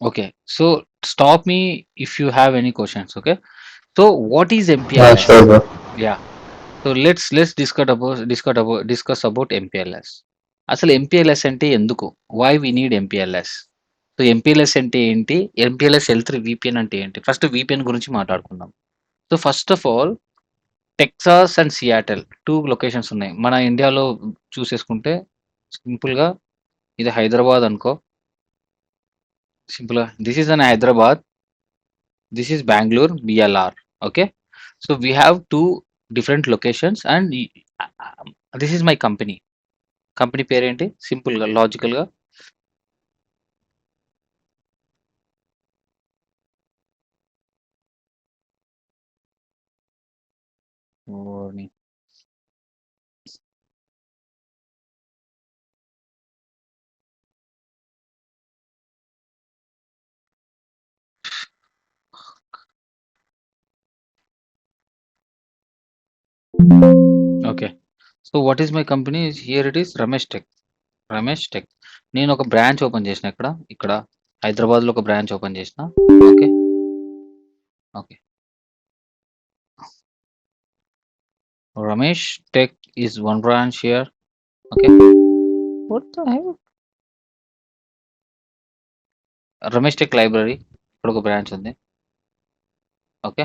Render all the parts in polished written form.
Okay. So stop me if you have any questions. Okay. So what is Sure, MPLS? bro. Yeah. So let's discuss about MPLS. అసలు MPLS అంటే ఎందుకు? Why we need MPLS? So MPLS అంటే ఏంటి? MPLS L3 VPN అంటే ఏంటి? First VPN గురించి మాట్లాడుకుందాం. So first of all Texas and Seattle 2 locations ఉన్నాయి. మన ఇండియాలో చూసేసుకుంటే సింపుల్‌గా ఇది హైదరాబాద్ అనుకో. సింపుల్‌గా this is an Hyderabad. This is Bangalore BLR. Okay. So we have two different locations and this is my company. Company పేరేంటి? సింపుల్‌గా, లాజికల్‌గా ఓని okay. So what is my company? Here it is Ramesh Tech. Ramesh Tech. నేను ఒక branch open చేసిన ఇక్కడ హైదరాబాద్‌లో ఒక బ్రాంచ్ ఓపెన్ చేసిన. Okay. Okay. Ramesh Tech is one branch here. Okay. What the hell? Ramesh Tech library ఇక్కడ ఒక బ్రాంచ్ ఉంది. ఓకే.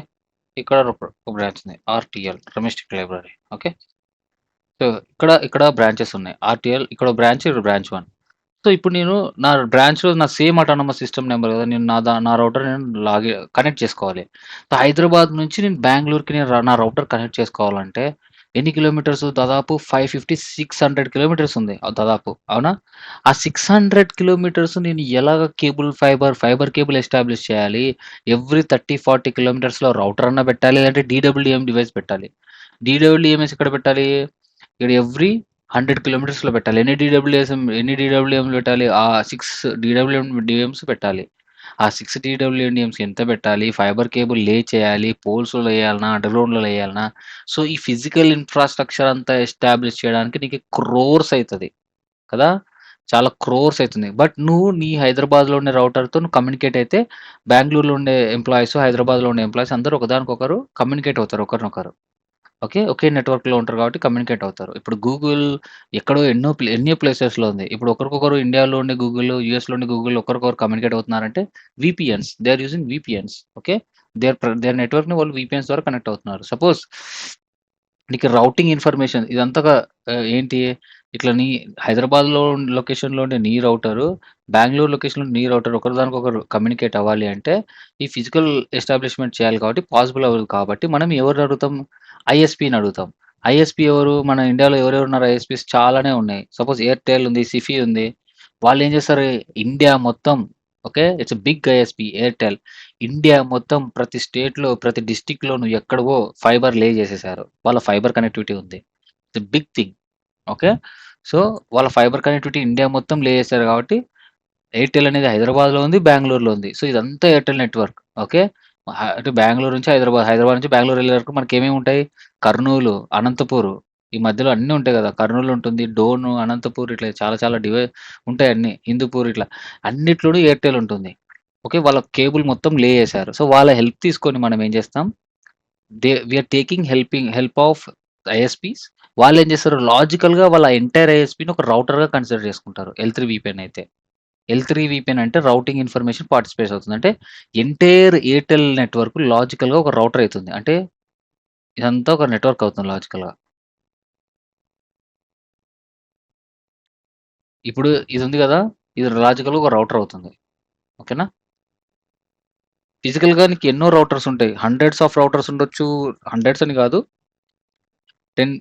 ఇక్కడ ఒక బ్రాంచ్ ఉంది. RTL Ramesh Tech library. Okay. So ఇక్కడ బ్రాంచెస్ ఉన్నాయి. ఆర్‌టిఎల్ ఇక్కడ బ్రాంచ్, ఇక్కడ బ్రాంచ్ 1. సో ఇప్పుడు నేను నా బ్రాంచ్‌లో నా సేమ్ అటానమస్ సిస్టమ్ నంబర్ కదా! నేను నా రౌటర్ నేను కనెక్ట్ చేసుకోవాలి. సో హైదరాబాద్ నుంచి నేను బెంగుళూరుకి నా రౌటర్ కనెక్ట్ చేసుకోవాలంటే ఎన్ని కిలోమీటర్స్? దాదాపు 550, 600 కిలోమీటర్స్ ఉంది దాదాపు. అవునా? ఆ 600 కిలోమీటర్స్ నేను ఎలాగ ఫైబర్ కేబుల్ ఎస్టాబ్లిష్ చేయాలి? ఎవ్రీ 30, 40 కిలోమీటర్స్‌లో రౌటర్ అన్నా పెట్టాలి. లేదంటే డీడబ్ల్యూఎం డివైస్ పెట్టాలి. డీడబ్ల్యూఎంఎస్ ఎక్కడ పెట్టాలి? ఇక్కడ ఎవ్రీ 100 కిలోమీటర్స్‌లో పెట్టాలి. ఎన్ని డీడబ్ల్యూఎంలు పెట్టాలి? ఆ 6 డీడబ్ల్యూఎంస్ పెట్టాలి. ఆ 6 డీడబ్ల్యూఎంస్ ఎంత పెట్టాలి? ఫైబర్ కేబుల్ లే చేయాలి. పోల్స్‌లో ఎయాలనా? అండర్‌గ్రౌండ్‌లో ఎయాలనా? సో, ఈ ఫిజికల్ ఇన్‌ఫ్రాస్ట్రక్చర్ అంతా ఎస్టాబ్లిష్ చేయడానికి నీకు క్రోర్స్ అయితది. కదా! చాలా క్రోర్స్ అయితుంది. బట్ నువ్వు నీ హైదరాబాద్‌లో ఉండే రౌటర్‌తో నువ్వు కమ్యూనికేట్ అయితే బెంగుళూరులో ఉండే ఎంప్లాయీస్, హైదరాబాద్‌లో ఉండే ఎంప్లాయీస్ అందరూ ఒకదానికొకరు కమ్యూనికేట్ అవుతారు ఒకరినొకరు. ఓకే. ఒకే నెట్‌వర్క్‌లో ఉంటారు కాబట్టి కమ్యూనికేట్ అవుతారు. ఇప్పుడు గూగుల్ ఎక్కడో ఎన్నో ప్లేసెస్‌లో ఉంది. ఇప్పుడు ఒకరికొకరు ఇండియాలో ఉండే గూగుల్, యూఎస్‌లో ఉండే గూగుల్ ఒకరికొకరు కమ్యూనికేట్ అవుతున్నారంటే VPNs. They are using VPNs. Okay. Their నెట్‌వర్క్‌ని వాళ్ళు వీపీఎన్స్ ద్వారా కనెక్ట్ అవుతున్నారు. సపోజ్ నీకు రౌటింగ్ ఇన్ఫర్మేషన్ ఇదంతాగా ఏంటి ఇట్లా నీ హైదరాబాద్‌లో లొకేషన్‌లో ఉండే నీ రౌటరు, బెంగుళూరు లొకేషన్‌లో నీ రౌటర్ ఒకరిదానికొకరు కమ్యూనికేట్ అవ్వాలి అంటే, ఈ ఫిజికల్ ఎస్టాబ్లిష్‌మెంట్ చేయాలి కాబట్టి పాసిబుల్ అవ్వదు కాబట్టి మనం ఎవరిని అడుగుతాం? ఐఎస్‌పీని అడుగుతాం. ఐఎస్‌పీ ఎవరు? మన ఇండియాలో ఎవరెవరున్నారు ఐఎస్‌పీస్ చాలానే ఉన్నాయి. సపోజ్ ఎయిర్‌టెల్ ఉంది, సిఫీ ఉంది. వాళ్ళేం చేస్తారు? ఇండియా మొత్తం okay. It's a big ISP Airtel. India మొత్తం ప్రతి స్టేట్‌లో, ప్రతి డిస్ట్రిక్ట్‌లో నువ్వు ఎక్కడివో ఫైబర్ లే చేసేసారు. వాళ్ళ ఫైబర్ కనెక్టివిటీ ఉంది. It's a big thing. Okay. So, వాళ్ళ ఫైబర్ కనెక్టివిటీ ఇండియా మొత్తం లే చేశారు కాబట్టి, ఎయిర్‌టెల్ అనేది హైదరాబాద్‌లో ఉంది, బెంగుళూరులో ఉంది. సో, ఇదంతా ఎయిర్‌టెల్ నెట్వర్క్. ఓకే. అటు బెంగుళూరు నుంచి హైదరాబాద్, హైదరాబాద్ నుంచి బెంగుళూరు ఎళ్ళే వరకు మనకేమేమి ఉంటాయి? కర్నూలు, అనంతపూర్ ఈ మధ్యలో అన్నీ ఉంటాయి గదా! కర్నూలు ఉంటుంది, డోను, అనంతపూర్ ఇట్లా చాలా చాలా ఉంటాయి అన్నీ. హిందూపూర్ ఇట్లా అన్నిట్లోనూ ఎయిర్‌టెల్ ఉంటుంది. ఓకే. వాళ్ళ కేబుల్ మొత్తం లే చేశారు. సో, వాళ్ళ హెల్ప్ తీసుకొని మనం ఏం చేస్తాం? We are taking help of ISPs. వాళ్ళేం చేస్తారు? లాజికల్‌గా వాళ్ళ ఎంటైర్ ఐఎస్‌పీని ఒక రౌటర్‌గా కన్సిడర్ చేసుకుంటారు. ఎల్3 వీపీఎన్ అయితే. ఎల్3 వీపీఎన్ అంటే రౌటింగ్ ఇన్ఫర్మేషన్ పార్టిసిపేట్స్ అవుతుంది. అంటే ఎంటైర్ ఎయిర్‌టెల్ నెట్వర్క్ లాజికల్‌గా ఒక రౌటర్ అయితుంది. అంటే ఇదంతా ఒక నెట్వర్క్ అవుతుంది లాజికల్‌గా. ఇప్పుడు ఇది ఉంది గదా! ఇది లాజికల్‌గా ఒక రౌటర్ అవుతుంది. ఓకేనా? ఫిజికల్‌గా నీకు ఎన్నో రౌటర్స్ ఉంటాయి. హండ్రెడ్స్ ఆఫ్ రౌటర్స్ ఉండొచ్చు. హండ్రెడ్స్ అని గాదు. 10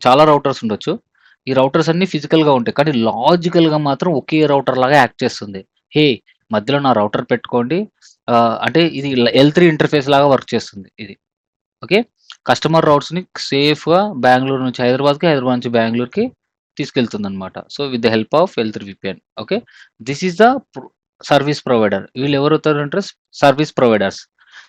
చాలా రౌటర్స్ ఉండొచ్చు. ఈ రౌటర్స్ అన్నీ ఫిజికల్‌గా ఉంటాయి. కానీ లాజికల్‌గా మాత్రం ఒకే రౌటర్ లాగా యాక్ట్ చేస్తుంది. హే! మధ్యలో నా రౌటర్ పెట్టుకోండి. అంటే ఇది ఎల్3 ఇంటర్‌ఫేస్ లాగా వర్క్ చేస్తుంది ఇది. ఓకే. కస్టమర్ రౌట్స్‌ని సేఫ్‌గా బెంగుళూరు నుంచి హైదరాబాద్‌కి, హైదరాబాద్ నుంచి బెంగుళూరుకి తీసుకెళ్తుందన్నమాట. So, with the help of ఎల్3 VPN. Okay. This is the service provider. వీళ్ళు ఎవరవుతారంటే service providers.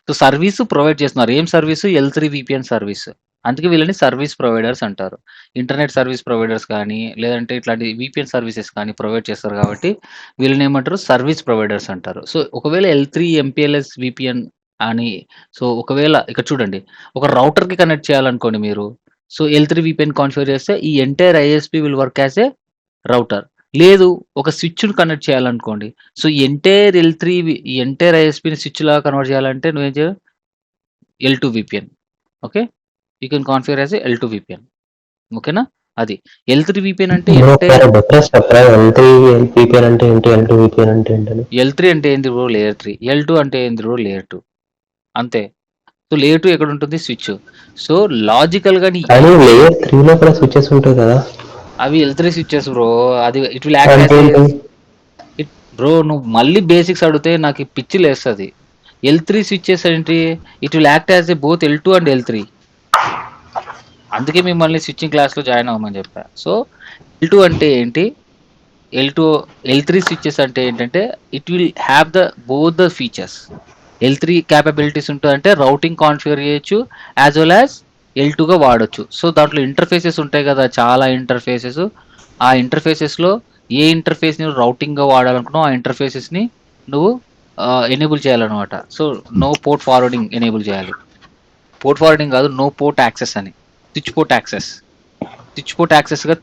So, service provide చేస్తున్నారు. ఏం సర్వీస్? ఎల్3 వీపీఎన్ సర్వీస్. అందుకే వీళ్ళని సర్వీస్ ప్రొవైడర్స్ అంటారు. ఇంటర్నెట్ సర్వీస్ ప్రొవైడర్స్ కానీ, లేదంటే ఇట్లాంటి వీపీఎన్ సర్వీసెస్ కానీ ప్రొవైడ్ చేస్తారు కాబట్టి వీళ్ళని ఏమంటారు? సర్వీస్ ప్రొవైడర్స్ అంటారు. సో, ఒకవేళ ఎల్3 ఎంపీఎల్ఎస్ వీపీఎన్ అని సో, ఒకవేళ ఇక్కడ చూడండి ఒక రౌటర్‌కి కనెక్ట్ చేయాలనుకోండి మీరు. సో, ఎల్3 వీపీఎన్ కాన్ఫిగర్ చేస్తే ఈ entire ISP will work as a router. లేదు ఒక స్విచ్‌ని కనెక్ట్ చేయాలనుకోండి. సో, ఎంటైర్ ఎల్3 ఈ ఎంటైర్ ఐఎస్‌పీని స్విచ్‌లాగా కన్వర్ట్ చేయాలంటే నువ్వేం చేయాలి? L two VPN. Okay. You can configure as a L two VPN. ఓకేనా? అది. ఎల్3 వీపీఎన్ అంటే బ్రో ఎంటైర్ ఒకసారి డిఫరెన్స్ చెప్పరా? L3 VPN అంటే ఏంటి? L2 VPN అంటే ఏంటని? ఎల్3 అంటే ఏంది బ్రో? లేయర్ 3. ఎల్2 అంటే ఏంది బ్రో? లేయర్ 2. అంతే. సో, లేయర్ 2 ఎక్కడుంటుంది? స్విచ్. సో, లాజికల్‌గా కానీ లేయర్ 3లో కూడా స్విచెస్ ఉంటాయి కదా? అవి ఎల్3 స్విచెస్ బ్రో. అది ఇట్ విల్ యాక్ట్ అంటే యాస్ ఎ ఏంటి? బ్రో నువ్వు మళ్ళీ బేసిక్స్ అడిగితే నాకు పిచ్చి లేస్తది. ఎల్3 స్విచెస్ ఏంటి? It will act as a both L two and ఎల్3. అందుకే మిమ్మల్ని స్విచ్చింగ్ క్లాస్‌లో జాయిన్ అవ్వమని చెప్పా. సో, ఎల్2 అంటే ఏంటి? ఎల్3 స్విచెస్ అంటే ఏంటంటే it will have both the features. ఎల్3 క్యాపబిలిటీస్ ఉంటదంటే రౌటింగ్ కాన్ఫిగర్ చేయొచ్చు యాజ్ వెల్ యాజ్ ఎల్2గా వాడొచ్చు. సో, దాంట్లో ఇంటర్ఫేసెస్ ఉంటాయి కదా! చాలా ఇంటర్ఫేసెస్. ఆ ఇంటర్ఫేసెస్‌లో ఏ ఇంటర్ఫేస్‌ని రౌటింగ్‌గా వాడాలనుకున్నావో ఆ ఇంటర్ఫేసెస్‌ని నువ్వు ఎనేబుల్ చేయాలనమాట. So, no port forwarding enable చేయాలి. పోర్ట్ ఫార్వర్డింగ్ కాదు నో పోర్ట్ యాక్సెస్ అని. Switch port access. Switch port యాక్సెస్‌గా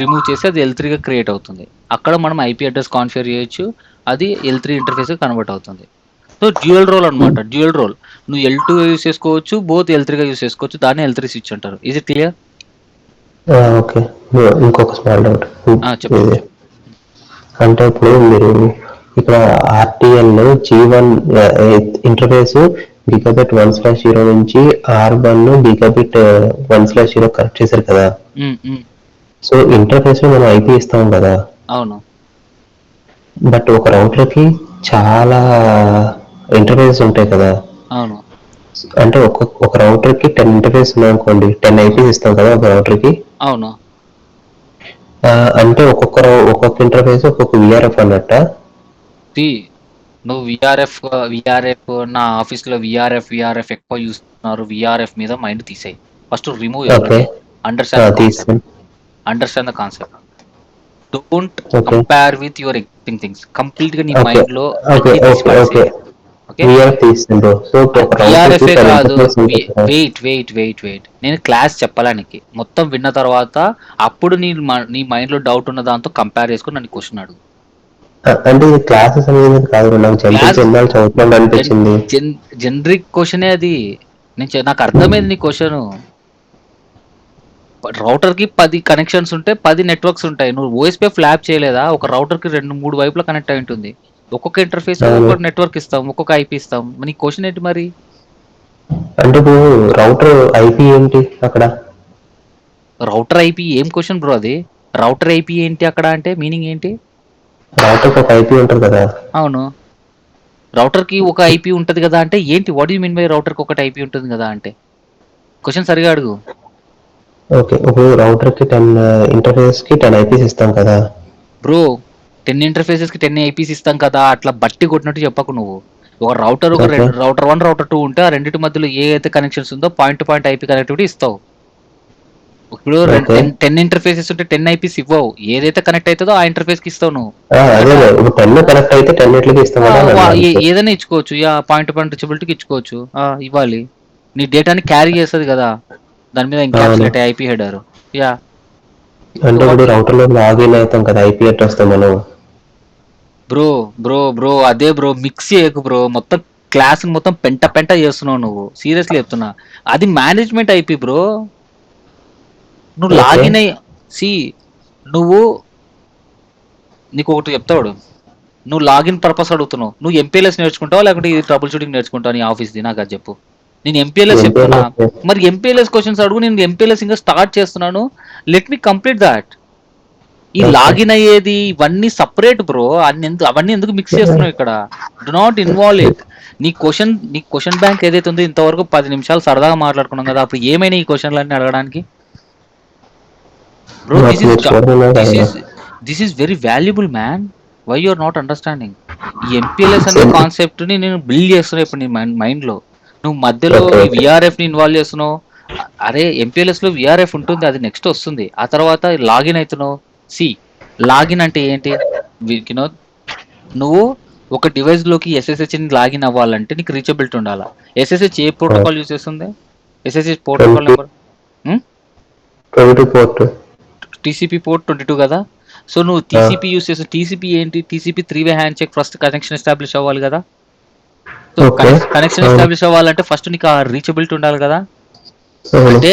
రిమూవ్ చేసి అది ఎల్3గా క్రియేట్ అవుతుంది. అక్కడ మనం ఐపీ అడ్రెస్ కాన్ఫిగర్ చేయొచ్చు. అది ఎల్3 ఇంటర్ఫేస్‌గా కన్వర్ట్ అవుతుంది. సో, డ్యూయల్ రోల్ అనమాట. Dual role. నువ్వు ఎల్2గా యూజ్ చేసుకోవచ్చు. బోత్ ఎల్3గా యూజ్ చేసుకోవచ్చు. దాన్ని ఎల్3 స్విచ్ అంటారు. Is it clear? ఓకే. ఇంకొక స్మాల్ డౌట్. చెప్పు. అంటే ఇప్పుడు మీరు ఇక్కడ ఆర్టీఎల్ G1 ఇంటర్ఫేస్ గిగాబిట్ 1/0 నుంచి R1 గిగాబిట్ 1/0 కరెక్ట్ చేశారు కదా? సో ఇంటర్ఫేస్ లో మనం ఐపీ ఇస్తాం కదా? అవును. బట్ ఒక రౌటర్ కి చాలా ఇంటర్ఫేస్ ఉంటాయి కదా? అవును. అంటే ఒక రౌటర్ కి 10 ఇంటర్ఫేస్ ఉన్నాయనుకోండి, 10 ఐపీస్ ఇస్తాం కదా ఒక రౌటర్ కి? అవును. అంటే ఒక్కొక్క ఇంటర్ఫేస్ ఒక్కొక్క విఆర్ఎఫ్ అన్నట్ట? నువ్వు విఆర్ఎఫ్ నా ఆఫీస్‌లో విఆర్ఎఫ్ ఎక్కువ చూస్తున్నారు. విఆర్ఎఫ్ మీద మైండ్ తీసేయి. First remove okay. ఎవరిని. Understand the concept. తీస్తాను. Understand the concept. Don't okay. Compare with your existing things. కంప్లీట్‌గా నీ ఓకే. మైండ్‌లో ఓకే. అన్నీ తీసి ఓకే. ఓకే. పడేసేయి. ఓకే. విఆర్ఎఫ్ తీసిండ్రు. సో ఒక రౌటర్ కి విఆర్ఎఫ్ఏ 10 కాదు. ఇంటర్ఫేస్ ఉంటాయి కదా? వెయిట్. నేను క్లాస్ చెప్పడానికి. మొత్తం విన్న తర్వాత అప్పుడు నీ మైండ్‌లో డౌట్ ఉన్న దాంతో కంపేర్ చేసుకొని నన్ను క్వెషన్ అడుగు. అంటే ఇది క్లాసెస్ అనేది కాదు, నాకు జనరల్ జనరల్ చదువుతున్నాడు అనిపించింది. జనరిక్ క్వశ్చనే అది. నాకు అర్థమైంది నీ క్వశ్చన్. రౌటర్ కి 10 కనెక్షన్స్ ఉంటే 10 నెట్వర్క్స్ ఉంటాయి. నువ్వు ఓఎస్పీ ఫ్లాప్ చేయలేదా? ఒక రౌటర్ కి 2-3 వైపులా కనెక్ట్ అయి ఉంటుంది. ఒక్కొక్క ఇంటర్ఫేస్ ఒక్కొక్క నెట్వర్క్ ఇస్తాం. ఒక్కొక్క ఐపీ ఇస్తాం. నీ క్వశ్చన్ ఏంటి మరి? అంటే ఇప్పుడు రౌటర్ ఐపీ ఏంటి అక్కడ? రౌటర్ ఐపీ ఏం క్వశ్చన్ బ్రో అది? రౌటర్ ఐపీ ఏంటి అక్కడ అంటే మీనింగ్ ఏంటి? రౌటర్ ఒక ఐపీ ఉంటుంది కదా? అవును. రౌటర్ కి ఒక ఐపీ ఉంటది కదా అంటే ఏంటి? What you mean by router కి ఒకటి ఐపీ ఉంటుంది కదా అంటే? క్వశ్చన్ సరిగా అడుగు. ఓకే. ఇప్పుడు రౌటర్ కి 10 ఇంటర్ఫేస్ కి 10 ఐపీస్ ఇస్తాం కదా? బ్రో 10 ఇంటర్ఫేసెస్ కి 10 ఐపీస్ ఇస్తాం కదా అట్లా బట్టి కొట్టినట్టు చెప్పకు నువ్వు. ఒక రౌటర్ రౌటర్ 1 రౌటర్ 2 ఉంటే ఆ రెండింటి మధ్యలో ఏ అయితే కనెక్షన్స్ ఉందో point to point IP connectivity ఇస్తావు. ఇప్పుడు 10 ఇంటర్ఫేసెస్ ఉంటే 10 ఐపీస్ ఇవ్వవు. ఏదైతే కనెక్ట్ అవుతుందో ఆ ఇంటర్ఫేస్ కి ఇస్తావు నువ్వు. అదే ఇప్పుడు 10 కనెక్ట్ అయితే 10 ఎట్లకి ఇస్తాం కదా? ఏదైనా ఇచ్చుకోవచ్చు. పాయింట్ టు పాయింట్ రీచబిలిటీకి ఇచ్చుకోవచ్చు. ఇవ్వాలి. నీ డేటాని క్యారీ చేస్తుంది కదా దాని మీద ఎన్క్యాప్సులేట్ ఐపీ హెడర్. యా అంటే ఇప్పుడు రౌటర్ లో లాగిన్ అవుతాం కదా ఐపీ అడ్రస్ తో మనం. బ్రో అదే బ్రో మిక్స్ చేయకు బ్రో. మొత్తం క్లాస్ మొత్తం పెంట చేస్తున్నావు నువ్వు. సీరియస్లీ చెప్తున్నా. అది మేనేజ్మెంట్ ఐపీ బ్రో. నువ్వు లాగిన్ అయ్యి నువ్వు నీకు ఒకటి చెప్తాడు. నువ్వు లాగిన్ పర్పస్ అడుగుతున్నావు. నువ్వు ఎంపీఎల్ఎస్ నేర్చుకుంటావా లేకుంటే ఇది ట్రబుల్ షూటింగ్ నేర్చుకుంటావా నీ ఆఫీస్ది? నాకు అది చెప్పు. నేను ఎంపీఎల్ఎస్ చెప్తున్నా. మరి ఎంపీఎల్ఎస్ క్వశ్చన్స్ అడుగు. నేను ఎంపీఎల్ఎస్ ఇంకా స్టార్ట్ చేస్తున్నాను. Let me complete that. ఈ లాగిన్ అయ్యేది ఇవన్నీ సపరేట్ బ్రో. అవన్నీ ఎందుకు మిక్స్ చేస్తున్నావు ఇక్కడ? Do not involve it. నీ క్వశ్చన్ బ్యాంక్ ఏదైతే ఉందో ఇంతవరకు 10 నిమిషాలు సరదాగా మాట్లాడుకున్నాం కదా. అప్పుడు ఏమైనా ఈ క్వశ్చన్లన్నీ అడగడానికి? Bro this is very valuable man. Why you are not understanding? ఈ ఎంపీఎల్ఎస్ అనే కాన్సెప్ట్ ని నేను బిల్డ్ చేస్తున్నా ఇప్పుడు నీ మైండ్ లో. నువ్వు మధ్యలో ఈ విఆర్ఎఫ్ ని ఇన్వాల్వ్ చేస్తున్నావు. అరే MPLS లో విఆర్ఎఫ్ ఉంటుంది, అది నెక్స్ట్ వస్తుంది. ఆ తర్వాత లాగిన్ అవుతున్నావు. లాగిన్ అంటే ఏంటి? వినోద్, నువ్వు ఒక డివైస్ లోకి SSH ని లాగిన్ అవ్వాలంటే నీకు రీచబిలిటీ ఉండాలా. SSH ఏ ప్రోటోకాల్ యూస్ చేస్తుంది? SSH protocol 20 number 20 port. TCP port 22 కదా. సో నువ్వు ఆ, TCP యూస్ చేస్తే TCP ఏంటి? TCP 3-వే hand check, first connection establish అవ్వాలి కదా. So okay. కనెక్షన్ అవును. ఎస్టాబ్లిష్ అవ్వాలంటే ఫస్ట్ నీకు ఆ రీచబిలిటీ ఉండాలి కదా. అవును. అంటే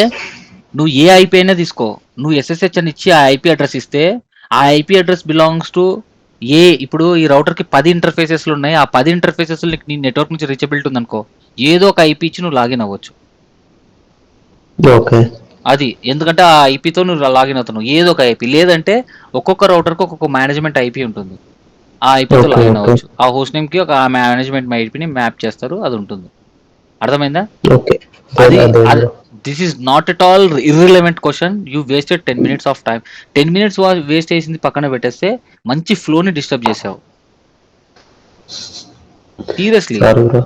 నువ్వు ఏ IP అయినా తీసుకో, నువ్వు SSH అని ఇచ్చి ఆ IP అడ్రస్ ఇస్తే ఆ IP అడ్రస్ బిలాంగ్స్ టు ఇప్పుడు ఈ router కి 10 ఇంటర్ఫేసెస్లు ఉన్నాయి. ఆ 10 ఇంటర్ఫేసెస్ నీ నెట్వర్క్ నుంచి రీచబిలిటీ ఉందనుకో, ఏదో ఒక IP ఇచ్చి నువ్వు లాగిన్ అవ్వచ్చు. ఓకే. అది ఎందుకంటే ఆ ఐపీతో నువ్వు లాగిన్ అవుతున్నావు, ఏదో ఒక ఐపీ. లేదంటే ఒక్కొక్క routerకి ఒక్కొక్క మేనేజ్మెంట్ ఐపీ ఉంటుంది, ఆ ఐపీతో ఓకే. Login okay. అవ్వచ్చు. ఆ హోస్ట్ నేమ్కి ఒక మేనేజ్మెంట్ ఐపీని మ్యాప్ చేస్తారు, అది ఉంటుంది. అర్థమైందా? ఓకే. అది అదే అది bro. This is not at all irrelevant question. You wasted 10 minutes of time. 10 minutes waste చేసింది పక్కన పెట్టేస్తే మంచి ఫ్లోని డిస్టర్బ్ చేసావు. Seriously sorry bro.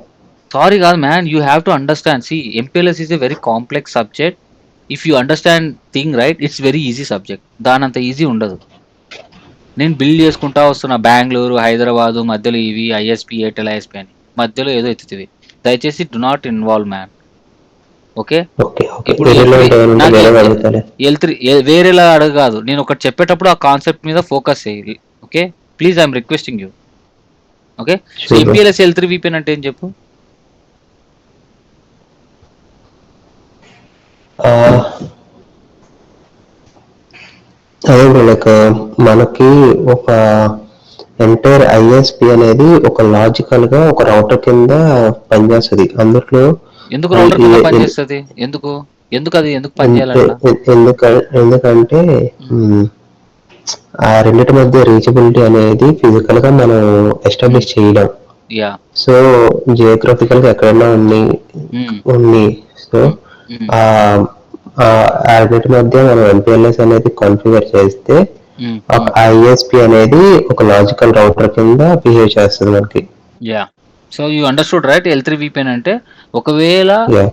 సారీ కాదు man, you have to understand. MPLS is a very complex subject. If you understand thing right, it's very easy subject. దానంత easy ఉండదు. నేను బిల్డ్ చేసుకుంటా వస్తున్నా, బెంగళూరు హైదరాబాదు మధ్యలో ఇవి ISP ఎయిర్టెల్ ISP అని మధ్యలో ఏదో ఎత్తుతుంది. దయచేసి do not involve man. Okay, okay. Okay. ఇప్పుడు L3 ఇర్రిలవెంట్ ఏమైనా ఉంటే నాకు వేరే అడుగుతాలే. L3 వేరేలా అడగదు. నేను ఒకటి చెప్పేటప్పుడు ఆ కాన్సెప్ట్ మీద ఫోకస్ చేయాలి. Okay, please I'm requesting you. Okay, so sure bro. MPLS L3 VPN అంటే ఏం చెప్పు. అదే బ్రో, లైక్ మనకి ఒక ఎంటైర్ ISP అనేది ఒక లాజికల్ గా ఒక రౌటర్ కింద పనిచేస్తుంది. అందులో ఎందుకు రౌటర్ కింద ఎ- ఎ- పనిచేస్తుంది? ఎందుకు ఎందుకు అంటే పనిచేయాలట్లా? ఎందుకంటే మ్, ఆ రెండిటి మధ్య రీచబిలిటీ అనేది ఫిజికల్ గా మనం ఎస్టాబ్లిష్ చేయలేం. యా. సో జియోగ్రఫికల్ గా ఎక్కడైనా ఉంది. సో ఆ ఆ రెండిటి మధ్య మనం MPLS అనేది కాన్ఫిగర్ చేస్తే ఒక ISP అనేది ఒక లాజికల్ రౌటర్ కింద బిహేవ్ చేస్తుంది మనకి. Yeah, so you understood right. L3 VPN అంటే ఒకవేళ యా.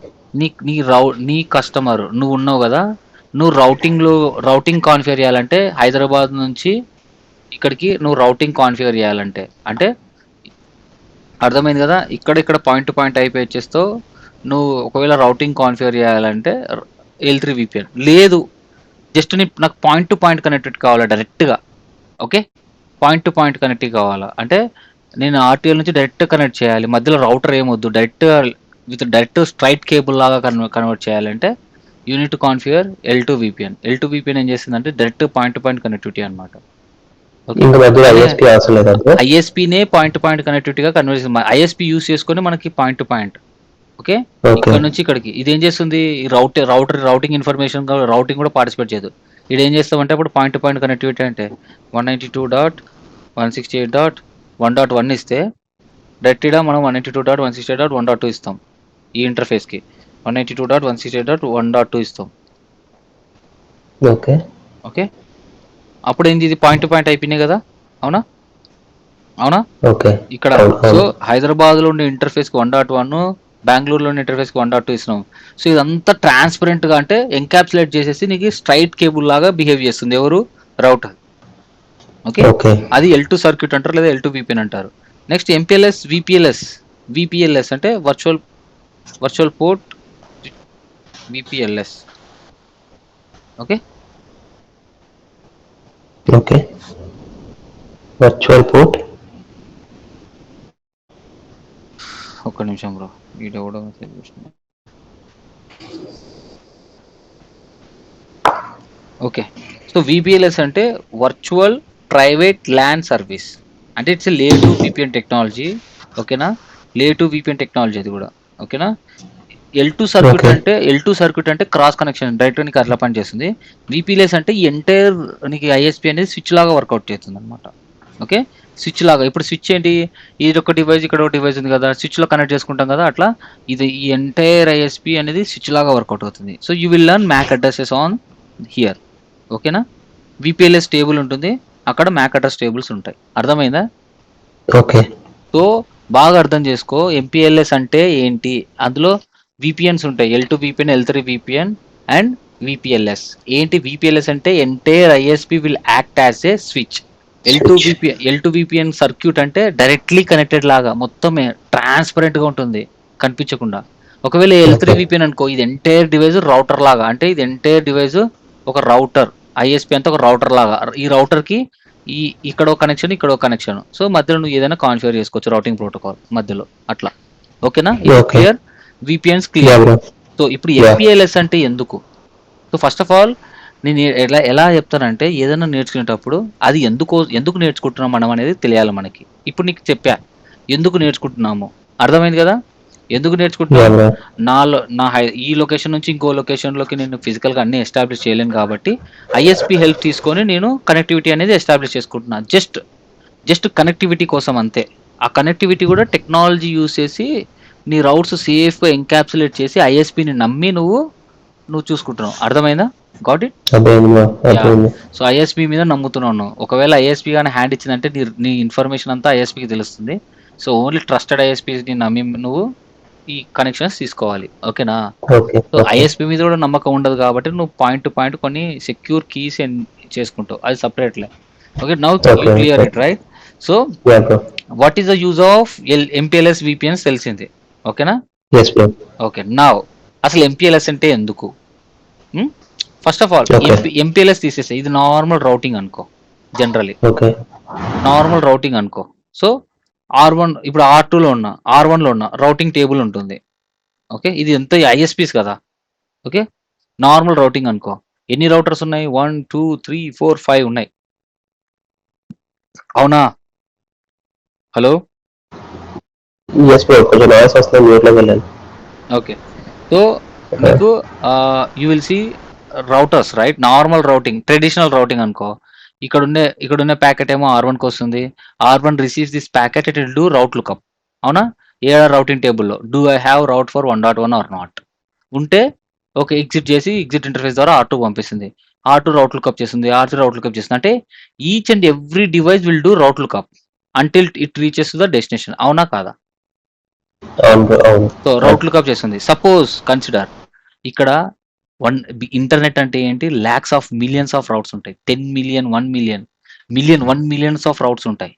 నీ కస్టమర్ నువ్వు ఉన్నావు కదా, నువ్వు రౌటింగ్ కాన్ఫిగర్ చేయాలంటే హైదరాబాద్ నుంచి ఇక్కడికి నువ్వు రౌటింగ్ కాన్ఫిగర్ చేయాలంటే, అంటే అర్థమైంది కదా, ఇక్కడ పాయింట్ టు పాయింట్ IP వచ్చేస్తావు. నువ్వు ఒకవేళ రౌటింగ్ కాన్ఫిగర్ చేయాలంటే L3 VPN లేదు, జస్ట్ నాకు పాయింట్ టు పాయింట్ కనెక్టివిటీ కావాలా డైరెక్ట్గా. Okay, point to point connectivity కావాలా అంటే నేను RTL నుంచి డైరెక్ట్ కనెక్ట్ చేయాలి, మధ్యలో రౌటర్ ఏమొద్దు, డైరెక్ట్ స్ట్రైట్ కేబుల్ లాగా కన్వర్ట్ చేయాలంటే you need to configure L2 VPN. L2 VPN ఏం చేస్తుందంటే direct point to point connectivity అనమాట. ఓకే, ఇంకా మధ్యలో అదే ISP అవసరం లేదా బ్రో? ఐఎస్పీనే పాయింట్ టు పాయింట్ కనెక్టివిటీగా కన్వర్ట్ చేస్తుంది. ISP యూస్ చేసుకొని మనకి point to point. Okay, okay. ఇక్కడ నుంచి ఇక్కడికి ఇది ఏం చేస్తుంది, ఈ రౌటింగ్ ఇన్ఫర్మేషన్ రౌటింగ్ కూడా పార్టిసిపేట్ చేయదు. ఇది ఏం చేస్తామంటే అప్పుడు పాయింట్ టు పాయింట్ కనెక్టివిటీ అంటే 192.168.1.1 ఇస్తే డైరెక్ట్గా మనం 192.168.1.2 ఇస్తాం. ఈ ఇంటర్ఫేస్కి 192.168.1.2 ఇస్తాం. ఓకే. ఓకే, అప్పుడు ఏంది, ఇది పాయింట్ టు పాయింట్ అయిపోయినాయి కదా. అవునా ఓకే. ఇక్కడ అవును. సో అవును. హైదరాబాద్లో ఉండే ఇంటర్ఫేస్కి 1.1, బెంగళూరులో ఉండే ఇంటర్ఫేస్కి 1.2 ఇస్తున్నాం. సో ఇదంతా ట్రాన్స్పరెంట్గా అంటే ఎన్కాప్సులేట్ చేసేసి నీకు స్ట్రైట్ కేబుల్ లాగా బిహేవ్ చేస్తుంది ఎవరు, రౌటర్. Okay, okay. అది L2 సర్క్యూట్ అంటారు, లేదా L2 VPN అంటారు. నెక్స్ట్ MPLS VPLS అంటే virtual port VPLS. Okay, okay. Virtual port. ఒక్క నిమిషం బ్రో, వీడియో కూడా మెసేజ్ చేసిన. ఓకే, సో VPLS అంటే వర్చువల్ ప్రైవేట్ ల్యాన్ సర్వీస్, అంటే ఇట్స్ లేయర్ 2 VPN టెక్నాలజీ. ఓకేనా, లేయర్ 2 VPN టెక్నాలజీ అది కూడా. ఓకేనా, L2 సర్క్యూట్ అంటే క్రాస్ కనెక్షన్ డైరెక్ట్ నీకు అట్లా పని చేస్తుంది. VPLS అంటే ఈ ఎంటైర్ నీకు ISP అనేది స్విచ్ లాగా వర్కౌట్ చేస్తుంది అనమాట. ఓకే, స్విచ్ లాగా. ఇప్పుడు స్విచ్ ఏంటి, ఇది ఒక డివైస్ ఇక్కడ ఒక డివైస్ ఉంది కదా, స్విచ్లో కనెక్ట్ చేసుకుంటాం కదా, అట్లా ఇది ఈ ఎంటైర్ ISP అనేది స్విచ్ లాగా వర్కౌట్ అవుతుంది. So you will learn MAC addresses on here. ఓకేనా, VPLS టేబుల్ ఉంటుంది, అక్కడ MAC అడ్రస్ టేబుల్స్ ఉంటాయి. అర్థమైందా? ఓకే. సో బాగా అర్థం చేసుకో MPLS అంటే ఏంటి, అందులో విపిఎన్స్ ఉంటాయి. L2 VPN, L3 VPN and విపిఎల్ఎస్. ఏంటి విపిఎల్ఎస్ అంటే entire ISP will act as a switch. L2 VPN circuit అంటే డైరెక్ట్లీ కనెక్టెడ్ లాగా మొత్తం ట్రాన్స్పరెంట్ గా ఉంటుంది, కనిపించకుండా. ఒకవేళ L3 Okay. విపిఎన్ అనుకో, ఇది ఎంటైర్ డివైస్ రౌటర్ లాగా, అంటే ఇది ఎంటైర్ డివైస్ ఒక రౌటర్, ఐఎస్పి అంతా ఒక రౌటర్ లాగా. ఈ రౌటర్ కి ఇక్కడ ఒక కనెక్షన్, ఇక్కడ ఒక కనెక్షన్. సో మధ్యలో నువ్వు ఏదైనా కాన్ఫిగర్ చేసుకోవచ్చు రౌటింగ్ ప్రోటోకాల్ మధ్యలో అట్లా. ఓకేనా? ఇది Okay. Clear, VPNs Yeah, clear. bro. So ఇప్పుడు Yeah. ఎంపీఎల్ఎస్ అంటే ఎందుకు? సో ఫస్ట్ ఆఫ్ ఆల్ నేను ఎలా చెప్తానంటే, ఏదైనా నేర్చుకునేటప్పుడు అది ఎందుకు నేర్చుకుంటున్నాం మనం అనేది తెలియాలి మనకి. ఇప్పుడు నీకు చెప్పా ఎందుకు నేర్చుకుంటున్నాము, అర్థమైంది కదా? ఎందుకు Yeah, నేర్చుకుంటున్నాము? bro. ఈ లొకేషన్ నుంచి ఇంకో లొకేషన్లోకి నేను ఫిజికల్గా అన్ని ఎస్టాబ్లిష్ చేయలేను కాబట్టి ఐఎస్పి హెల్ప్ తీసుకొని నేను కనెక్టివిటీ అనేది ఎస్టాబ్లిష్ చేసుకుంటున్నాను. జస్ట్ కనెక్టివిటీ కోసం అంతే. ఆ కనెక్టివిటీ కూడా టెక్నాలజీ యూస్ చేసి నీ రౌట్స్ సేఫ్గా ఎన్కాప్సులేట్ చేసి ఐఎస్పిని నమ్మి నువ్వు చూసుకుంటున్నావు. అర్థమైందా? Got it? అర్థమైంది bro. యా. అర్థమైంది. సో ఐఎస్పి మీద నమ్ముతున్నాను. ఒకవేళ ఐఎస్పి కానీ హ్యాండ్ ఇచ్చిందంటే నీ ఇన్ఫర్మేషన్ అంతా ఐఎస్పికి తెలుస్తుంది. సో ఓన్లీ ట్రస్టెడ్ ఐఎస్పిని నమ్మి నువ్వు ఈ కనెక్షన్స్ తీసుకోవాలి. ఓకేనా? Okay. So Okay. ఐఎస్పి మీద కూడా నమ్మకం ఉండదు కాబట్టి నువ్వు పాయింట్ టు పాయింట్ కొన్ని సెక్యూర్ కీస్ చేసుకుంటావు, అది సపరేట్లే. Okay, now Okay. Clear Okay. It, right? So Yeah, bro. What is the use of MPLS VPNs తెలిసింది. ఓకేనా? Yes, bro. ఓకే, నౌ అసలు ఎంపీఎల్ఎస్ అంటే ఎందుకు? First of all Okay. MPLS తీసేస్తే ఇది నార్మల్ రౌటింగ్ అనుకో, జనరలీ Okay. నార్మల్ రౌటింగ్ అనుకో. So R1 ఇప్పుడు R2లో ఉన్న R1లో ఉన్న రౌటింగ్ టేబుల్ ఉంటుంది. ఓకే, ఇది ఎంత ఐఎస్పీస్ కదా. ఓకే, నార్మల్ రౌటింగ్ అనుకో. ఎన్ని రౌటర్స్ ఉన్నాయి? 1 2 3 4 5 ఉన్నాయి. అవునా? హలో? Yes, bro. కొంచెం నాయిస్ వస్తుంది, మ్యూట్ లోకి వెళ్ళాను. ఓకే, సో మీకు you will see routers, right? Normal routing, traditional routing అనుకో. ఇక్కడున్న ప్యాకెట్ ఏమో R1కి వస్తుంది. R1 receives this packet, it will do route lookup. అవునా? ఏ రౌటింగ్ టేబుల్లో do I have route for 1.1 or not ఉంటే ఓకే, ఎగ్జిట్ ఇంటర్ఫేస్ ద్వారా R2 పంపిస్తుంది. R2 రౌట్ లుకప్ చేస్తుంది, R3 రౌట్ లుకప్ చేస్తుంది. అంటే each and every device will do route lookup until it reaches to the destination. అవునా కాదా? అవును bro, అవును. సో రౌట్ లుకప్ చేస్తుంది. సపోజ్ కన్సిడర్ ఇక్కడ ఇంటర్నెట్ అంటే ఏంటి? Lakhs of millions of routes ఉంటాయి. 10 million, 1 million, 1 millions of routes ఉంటాయి.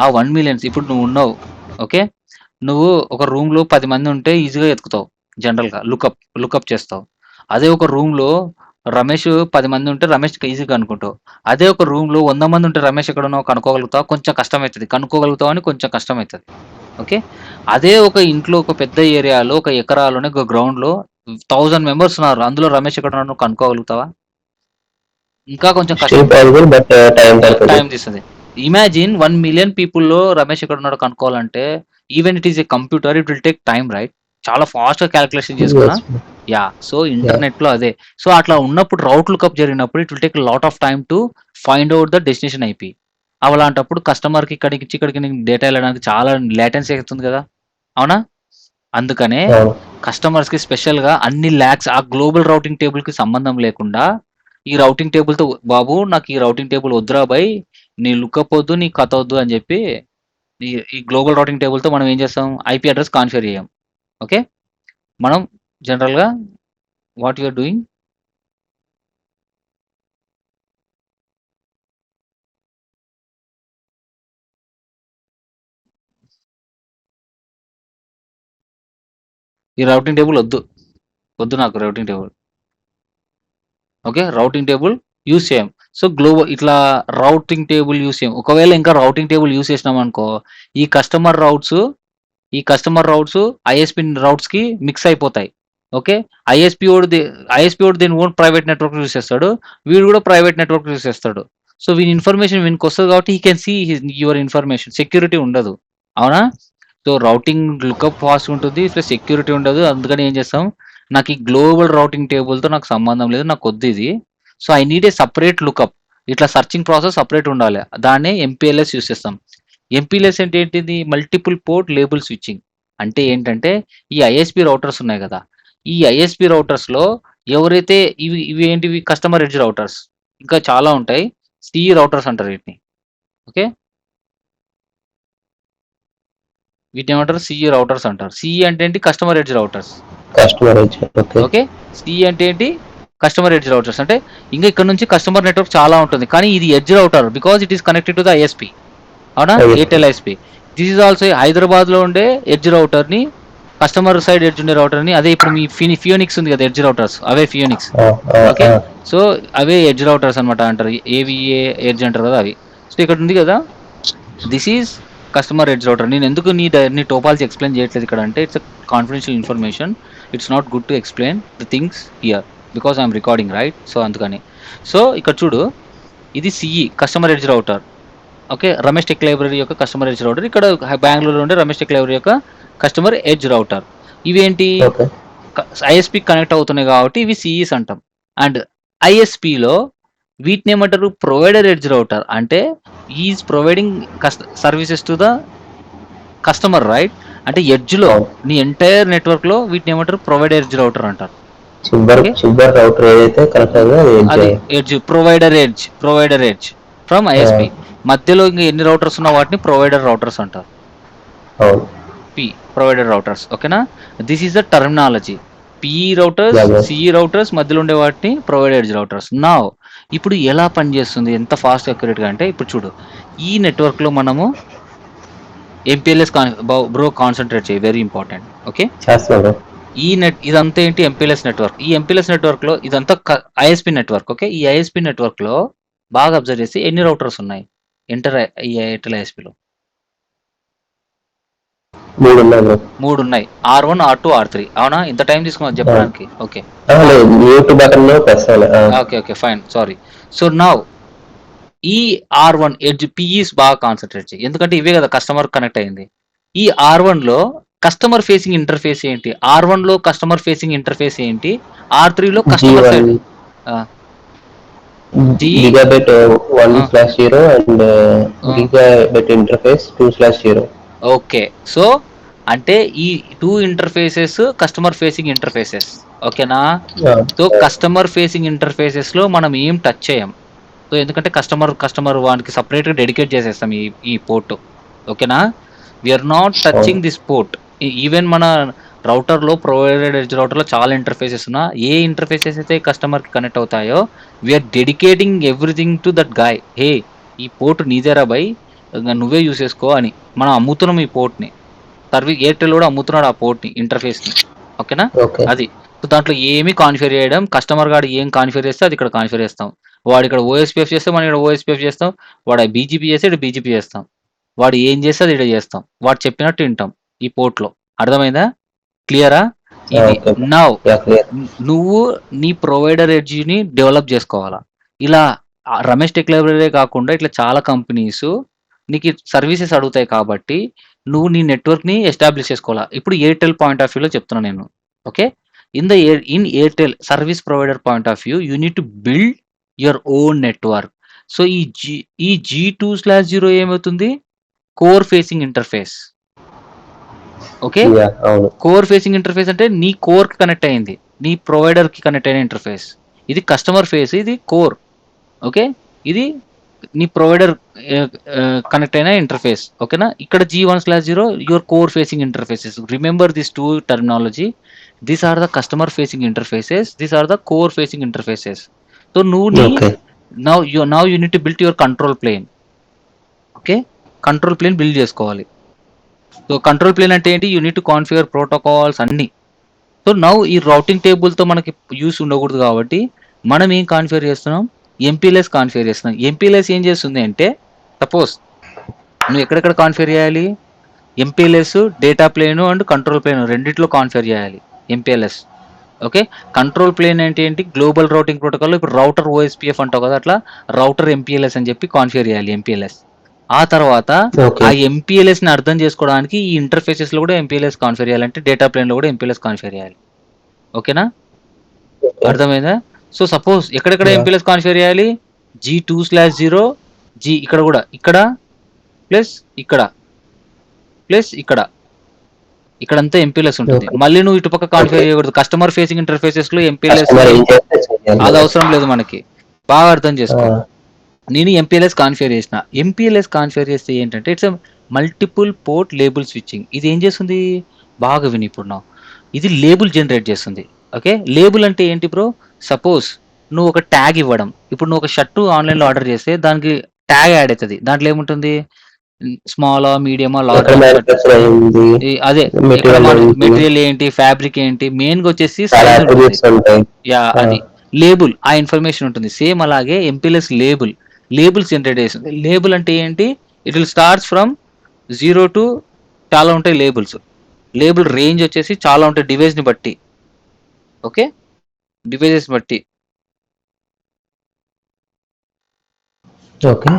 ఆ 1 మిలియన్స్ ఇప్పుడు నువ్వు ఉన్నావు. ఓకే, నువ్వు ఒక రూమ్లో 10 మంది ఉంటే ఈజీగా ఎత్తుకుతావు, జనరల్గా లుకప్ చేస్తావు. అదే ఒక రూమ్లో రమేష్ 10 మంది ఉంటే రమేష్ ఈజీగా అనుకుంటావు. అదే ఒక రూమ్లో 100 మంది ఉంటే రమేష్ ఎక్కడ ఉన్నావు కనుక్కోగలుగుతావు, కొంచెం కష్టమవుతుంది. కనుక్కోగలుగుతావు అని కొంచెం కష్టమవుతుంది. ఓకే, అదే ఒక ఇంట్లో ఒక పెద్ద ఏరియాలో ఒక ఎకరాలోనే ఒక గ్రౌండ్లో 1000 మెంబర్స్ ఉన్నారు, అందులో రమేష్ ఎక్కడ ఉన్నాడు నువ్వు కనుక్కోగలుగుతావా? ఇంకా కొంచెం Still కష్టం, possible, but time పడుతుంది. టైం తీస్తుంది. ఇమాజిన్ 1 మిలియన్ పీపుల్లో రమేష్ ఎక్కడ ఉన్నాడో కనుక్కోవాలంటే even it is a computer, it will take time, right? చాలా ఫాస్ట్గా క్యాలిక్యులేషన్ చేసుకున్నా. Yes, bro. యా, సో ఇంటర్నెట్లో అదే. సో అట్లా ఉన్నప్పుడు రౌట్ లుకప్ జరిగినప్పుడు it will take lot of time to find out the destination IP. అలాంటప్పుడు కస్టమర్కి ఇక్కడికి డేటా వెళ్ళడానికి చాలా లేటెన్సీ అవుతుంది కదా. అవునా? అందుకనే అవును. కస్టమర్స్కి స్పెషల్గా అన్ని ల్యాక్స్ ఆ గ్లోబల్ రౌటింగ్ టేబుల్కి సంబంధం లేకుండా ఈ రౌటింగ్ టేబుల్తో, బాబు నాకు ఈ రౌటింగ్ టేబుల్ వద్దురా బై, నీ లుకప్ వద్దు, నీ కథ వద్దు అని చెప్పి ఈ గ్లోబల్ రౌటింగ్ టేబుల్తో మనం ఏం చేస్తాం? ఐపీ అడ్రస్ కాన్ఫిగర్ చేయం. ఓకే, మనం జనరల్గా వాట్ యూఆర్ డూయింగ్, ఈ రౌటింగ్ టేబుల్ వద్దు నాకు routing table. Okay, routing table use చేయం. సో గ్లోబల్ ఇట్లా రౌటింగ్ టేబుల్ యూస్ చేయం. ఒకవేళ ఇంకా రౌటింగ్ టేబుల్ యూస్ చేసినాం అనుకో, ఈ కస్టమర్ రౌట్స్ ఐఎస్పి రౌట్స్కి మిక్స్ అయిపోతాయి. ఓకే, ఐఎస్పి వాడు దీని ఓన్ ప్రైవేట్ నెట్వర్క్ యూస్ చేస్తాడు, వీడు కూడా ప్రైవేట్ నెట్వర్క్ యూస్ చేస్తాడు. సో వీని ఇన్ఫర్మేషన్ వీనికి వస్తుంది కాబట్టి he can see your information. Security ఉండదు. అవునా? సో రౌటింగ్ లుకప్ ఫాస్ట్ ఉంటుంది, ప్లస్ సెక్యూరిటీ ఉండదు. అందుకని ఏం చేస్తాం, నాకు ఈ గ్లోబల్ రౌటింగ్ టేబుల్తో నాకు సంబంధం లేదు, నాకు వద్దు ఇది. So I need a separate lookup. ఇట్లా సర్చింగ్ ప్రాసెస్ సపరేట్ ఉండాలి, దాన్నే ఎంపీఎల్ఎస్ యూస్ చేస్తాం. ఎంపీఎల్ఎస్ అంటే ఏంటిది? Multiple port label switching. అంటే ఏంటంటే ఈ ఐఎస్పి రౌటర్స్ ఉన్నాయి కదా, ఈ ఐఎస్పి రౌటర్స్లో ఎవరైతే ఇవి ఏంటివి? కస్టమర్ ఎడ్జ్ రౌటర్స్, ఇంకా చాలా ఉంటాయి. సిఈ రౌటర్స్ అంటారు వీటిని. ఓకే, వీటిని ఏమంటారు? సిఈ రౌటర్స్ అంటారు. సిఈ అంటే ఏంటి? Customer edge routers. Customer edge. Okay. Okay. CE అంటే ఏంటి? Customer edge routers. అంటే ఇంకా ఇక్కడ నుంచి కస్టమర్ నెట్వర్క్ చాలా ఉంటుంది. కానీ ఇది edge router because it is connected to the ISP. అవునా? Airtel ISP. This is also హైదరాబాద్లో ఉండే ఎడ్జ్ రౌటర్ని, కస్టమర్ సైడ్ ఎడ్జ్ ఉండే రౌటర్ని, అదే ఇప్పుడు మీ ఫియోనిక్స్ ఉంది కదా ఎడ్జ్ రౌటర్స్, అవే ఫియోనిక్స్. ఓకే. సో అవే ఎడ్జ్ రౌటర్స్ అనమాట అంటారు. ఏవిఏ ఎడ్జ్ అంటారు కదా అవి. సో ఇక్కడ ఉంది కదా, this is customer edge router. నేను ఎందుకు నీ టోపాలజీ ఎక్స్ప్లెయిన్ చేయట్లేదు ఇక్కడ అంటే it's confidential information. It's not good to explain the things here because I'm recording right. So అందుకని. సో ఇక్కడ చూడు, ఇది CE customer edge router. Okay. Ramesh Tech library యొక్క కస్టమర్ ఎడ్జ్ రౌటర్. ఇక్కడ బెంగళూరులో ఉండే రమేష్ టెక్ లైబ్రరీ యొక్క కస్టమర్ ఎడ్జ్ రౌటర్. ఇవేంటి? ఐఎస్పీ కనెక్ట్ అవుతున్నాయి కాబట్టి ఇవి సిఈస్ అంటాం. అండ్ ఐఎస్పీలో వీటిని ఏమంటారు? Provider edge router. అంటే is providing services to the customer right. అంటే ఎడ్జ్లో నీ ఎంటైర్ నెట్వర్క్లో వీటిని ఏమంటారు? ప్రొవైడర్ ఎడ్జ్ రౌటర్ అంటారు. చివరి రౌటర్ ఏదైతే కనెక్ట్ అది edge, provider edge from ISP. మధ్యలో ఇంకా ఎన్ని రౌటర్స్ ఉన్న వాటిని ప్రొవైడర్ రౌటర్స్ అంటారు. Provider routers. ఓకేనా? This is the terminology. PE routers, CE routers, మధ్యలో ఉండే వాటిని ప్రొవైడర్ ఎడ్జ్ రౌటర్స్. నా ఇప్పుడు ఎలా పనిచేస్తుంది, ఎంత ఫాస్ట్ అక్యురేట్గా అంటే ఇప్పుడు చూడు, ఈ నెట్వర్క్లో మనము ఎంపీఎల్ఎస్ బ్రో కాన్సన్ట్రేట్ చేయి, వెరీ ఇంపార్టెంట్. ఓకే. ఇదంతా ఏంటి? MPLS network. ఈ ఎంపీఎల్ఎస్ నెట్వర్క్లో ఇదంతా ఐఎస్పీ నెట్వర్క్. ఓకే. ఈ ఐఎస్పీ నెట్వర్క్లో బాగా అబ్జర్వ్ చేసి ఎన్ని రౌటర్స్ ఉన్నాయి ఈ ఎయిర్టెల్ ఐఎస్పీలో? 3 ఉన్నాయి. R1, R2, R3. అవునా? ఇంత టైం తీసుకున్నా చెప్పడానికి. Okay okay fine, sorry. So now ఈ R1 ఎడ్జ్ పిఈస్ బాగా కాన్సన్ట్రేట్ చేయి, ఎందుకంటే ఇవే కదా కస్టమర్ కనెక్ట్ అయింది. ఈ R1లో కస్టమర్ ఫేసింగ్ ఇంటర్ఫేస్ ఏంటి? R1లో కస్టమర్ ఫేసింగ్ ఇంటర్ఫేస్ ఏంటి? R3లో customer side gigabyte 1/0 and gigabyte interface 2/0. Okay. So అంటే ఈ 2 ఇంటర్ఫేసెస్ కస్టమర్ ఫేసింగ్ ఇంటర్ఫేసెస్. ఓకేనా? సో కస్టమర్ ఫేసింగ్ ఇంటర్ఫేసెస్ లో మనం ఏం టచ్ చేయం. సో ఎందుకంటే కస్టమర్ వానికి సపరేట్గా డెడికేట్ చేసేస్తాం ఈ పోర్ట్. ఓకేనా? We are not touching this port. Even మన రౌటర్లో, ప్రొవైడెడ్ ఎడ్జ్ రౌటర్లో చాలా ఇంటర్ఫేసెస్ ఉన్నా ఏ ఇంటర్ఫేసెస్ అయితే కస్టమర్కి కనెక్ట్ అవుతాయో we're dedicating everything to that guy. Hey, ఈ పోర్ట్ నీదేరా బై, నువ్వే యూస్ చేసుకో అని మనం అమ్ముతున్నాం ఈ పోర్ట్ని. ఎయిర్టెల్ కూడా అమ్ముతున్నాడు ఆ పోర్ట్ని, ఇంటర్ఫేస్ని. ఓకేనా? అది. సో దాంట్లో ఏమి కాన్ఫిగర్ చేయడం, కస్టమర్ గాడు ఏం కాన్ఫిగర్ చేస్తే అది ఇక్కడ కాన్ఫిగర్ చేస్తాం. వాడు ఇక్కడ ఓఎస్పీఎఫ్ చేస్తే మనం ఇక్కడ ఓఎస్పీఎఫ్ చేస్తాం. వాడు బీజీపీ చేస్తే ఇక్కడ బీజీపీ చేస్తాం. వాడు ఏం చేస్తే అది ఇక్కడ చేస్తాం. వాడు చెప్పినట్టు వింటాం ఈ పోర్ట్లో. అర్థమైందా? క్లియరా? ఇది నౌ నువ్వు నీ ప్రొవైడర్ ఎడ్జ్ని డెవలప్ చేసుకోవాలా. ఇలా రమేష్ టెక్ లైబ్రరీ కాకుండా ఇట్లా చాలా కంపెనీస్ నీకు సర్వీసెస్ అడుగుతాయి కాబట్టి నువ్వు నీ నెట్వర్క్ని ఎస్టాబ్లిష్ చేసుకోవాలా. ఇప్పుడు ఎయిర్టెల్ పాయింట్ ఆఫ్ వ్యూలో చెప్తున్నా నేను. Okay. In Airtel service provider point of view you need to build your own network. So ఈ G2/0 ఏమవుతుంది? Core facing interface. Okay. Core facing interface అంటే నీ కోర్ కి కనెక్ట్ అయింది, నీ ప్రొవైడర్ కి కనెక్ట్ అయిన ఇంటర్ఫేస్. ఇది కస్టమర్ ఫేస్, ఇది కోర్. ఓకే. ఇది నీ ప్రొవైడర్ కనెక్ట్ అయిన ఇంటర్ఫేస్. ఓకేనా? ఇక్కడ G1/0 your core facing interfaces. Remember this 2 terminology. These are the customer facing interfaces, these are the core facing interfaces. So నువ్వు now you need to build your control plane. Okay. Control plane build చేసుకోవాలి. So control plane అంటే ఏంటి? You need to configure protocols అన్ని. So now ఈ routing టేబుల్తో మనకి use ఉండకూడదు కాబట్టి మనం ఏం కాన్ఫిగర్ చేస్తున్నాం? ఎంపీఎల్ఎస్ కాన్ఫిగర్ చేస్తున్నాం. ఎంపీఎల్ఎస్ ఏం చేస్తుంది అంటే, సపోజ్ నువ్వు ఎక్కడెక్కడ కాన్ఫిగర్ చేయాలి? MPLS data plane and control plane రెండిట్లో కాన్ఫిగర్ చేయాలి ఎంపీఎల్ఎస్. ఓకే. కంట్రోల్ ప్లేన్ అంటే ఏంటి? Global routing protocol. ఇప్పుడు రౌటర్ ఓఎస్పీఎఫ్ అంటావు కదా, అట్లా రౌటర్ ఎంపీఎల్ఎస్ అని చెప్పి కాన్ఫిగర్ చేయాలి ఎంపీఎల్ఎస్. ఆ తర్వాత ఆ ఎంపీఎల్ఎస్ ని అర్థం చేసుకోవడానికి ఈ ఇంటర్ఫేసెస్ లో కూడా ఎంపీఎల్ఎస్ కాన్ఫిగర్ చేయాలంటే డేటా ప్లేన్ లో కూడా ఎంపీఎల్ఎస్ కాన్ఫిగర్ చేయాలి. ఓకేనా? అర్థమైందా? సో సపోజ్ ఎక్కడెక్కడ ఎంపీఎల్ఎస్ కాన్ఫిగర్ చేయాలి? G2/0 ఇక్కడ కూడా, ఇక్కడ ప్లస్ ఇక్కడ ప్లస్ ఇక్కడంతా ఎంపీఎల్ఎస్ ఉంటుంది. మళ్ళీ నువ్వు ఇటుపక్క కాన్ఫిగర్ చేయకూడదు. కస్టమర్ ఫేసింగ్ ఇంటర్ఫేసెస్ లో ఎంపీఎల్ఎస్ అది అవసరం లేదు మనకి. బాగా అర్థం చేసుకో. నేను ఎంపీఎల్ఎస్ కాన్ఫిగర్ చేసిన. ఎంపీఎల్ఎస్ కాన్ఫిగర్ చేస్తే ఏంటంటే it's multiple port label switching. ఇది ఏం చేస్తుంది? బాగా విని ఇప్పుడు ఇది లేబుల్ జనరేట్ చేస్తుంది. ఓకే. లేబుల్ అంటే ఏంటి బ్రో? సపోజ్ నువ్వు ఒక ట్యాగ్ ఇవ్వడం. ఇప్పుడు నువ్వు ఒక షర్టు ఆన్‌లైన్‌లో ఆర్డర్ చేస్తే దానికి ట్యాగ్ యాడ్ అయితది. దాంట్లో ఏముంటుంది? స్మాలా, మీడియమా, ఎక్కడ లార్జా అన్నట్టు. మ్యానుఫ్యాక్చర్ అయింది, అదే ఎక్కడ మెటీరియల్ ఏంటి, మెటీరియల్ ఏంటి, ఫ్యాబ్రిక్ ఏంటి, మెయిన్‌గా వచ్చేసి చాలా సైజ్ ఉంటుంది. అట్రిబ్యూట్స్ ఉంటాయి. యాహ్! అది. లేబుల్ ఆ ఇన్ఫర్మేషన్ ఉంటుంది. సేమ్ అలాగే ఎంపీఎల్ఎస్ లేబుల్స్ జనరేట్ చేస్తుంది. లేబుల్ అంటే ఏంటి? It will starts from 0 to చాలా ఉంటాయి లేబుల్స్. లేబుల్ రేంజ్ వచ్చేసి చాలా ఉంటాయి డివైస్‌ని బట్టి. ఓకే. డివైజెస్ బట్టి. ఓకే.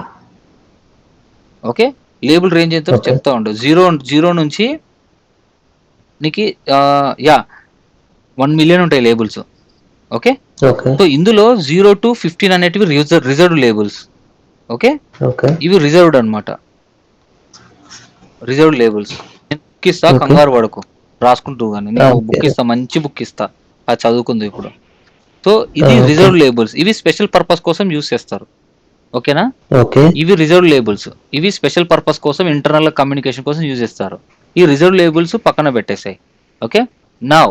ఓకే. లేబుల్ రేంజ్ ఎంతో ఓకే. చెప్తా ఉండు. 0 నుంచి నీకి యాహ్! 1,000,000 ఉంటాయి లేబుల్స్. ఓకే. ఓకే. సో ఇందులో 0-15 అనేటివి రిజర్వ్డ్ లేబుల్స్. ఓకే. ఓకే. ఇవి రిజర్వ్డ్ అన్నమాట. Reserved labels. నేను బుక్ ఇస్తా, ఓకే. కంగారు పడకు. రాసుకుందువు గాని. నీకు ఓకే. బుక్ ఇస్తా, మంచి బుక్ ఇస్తా. అది చదువుకుందువు ఇప్పుడు. సో ఇది ఓకే. Reserved labels. ఇవి స్పెషల్ పర్పస్ కోసం యూజ్ చేస్తారు. ఓకేనా? ఓకే. ఇవి రిజర్వ్డ్ లేబుల్స్. ఇవి స్పెషల్ పర్పస్ కోసం ఇంటర్నల్ కమ్యూనికేషన్ కోసం యూజ్ చేస్తారు. ఈ రిజర్వ్డ్ లేబుల్స్ పక్కన పెట్టేసాయి. ఓకే. నౌ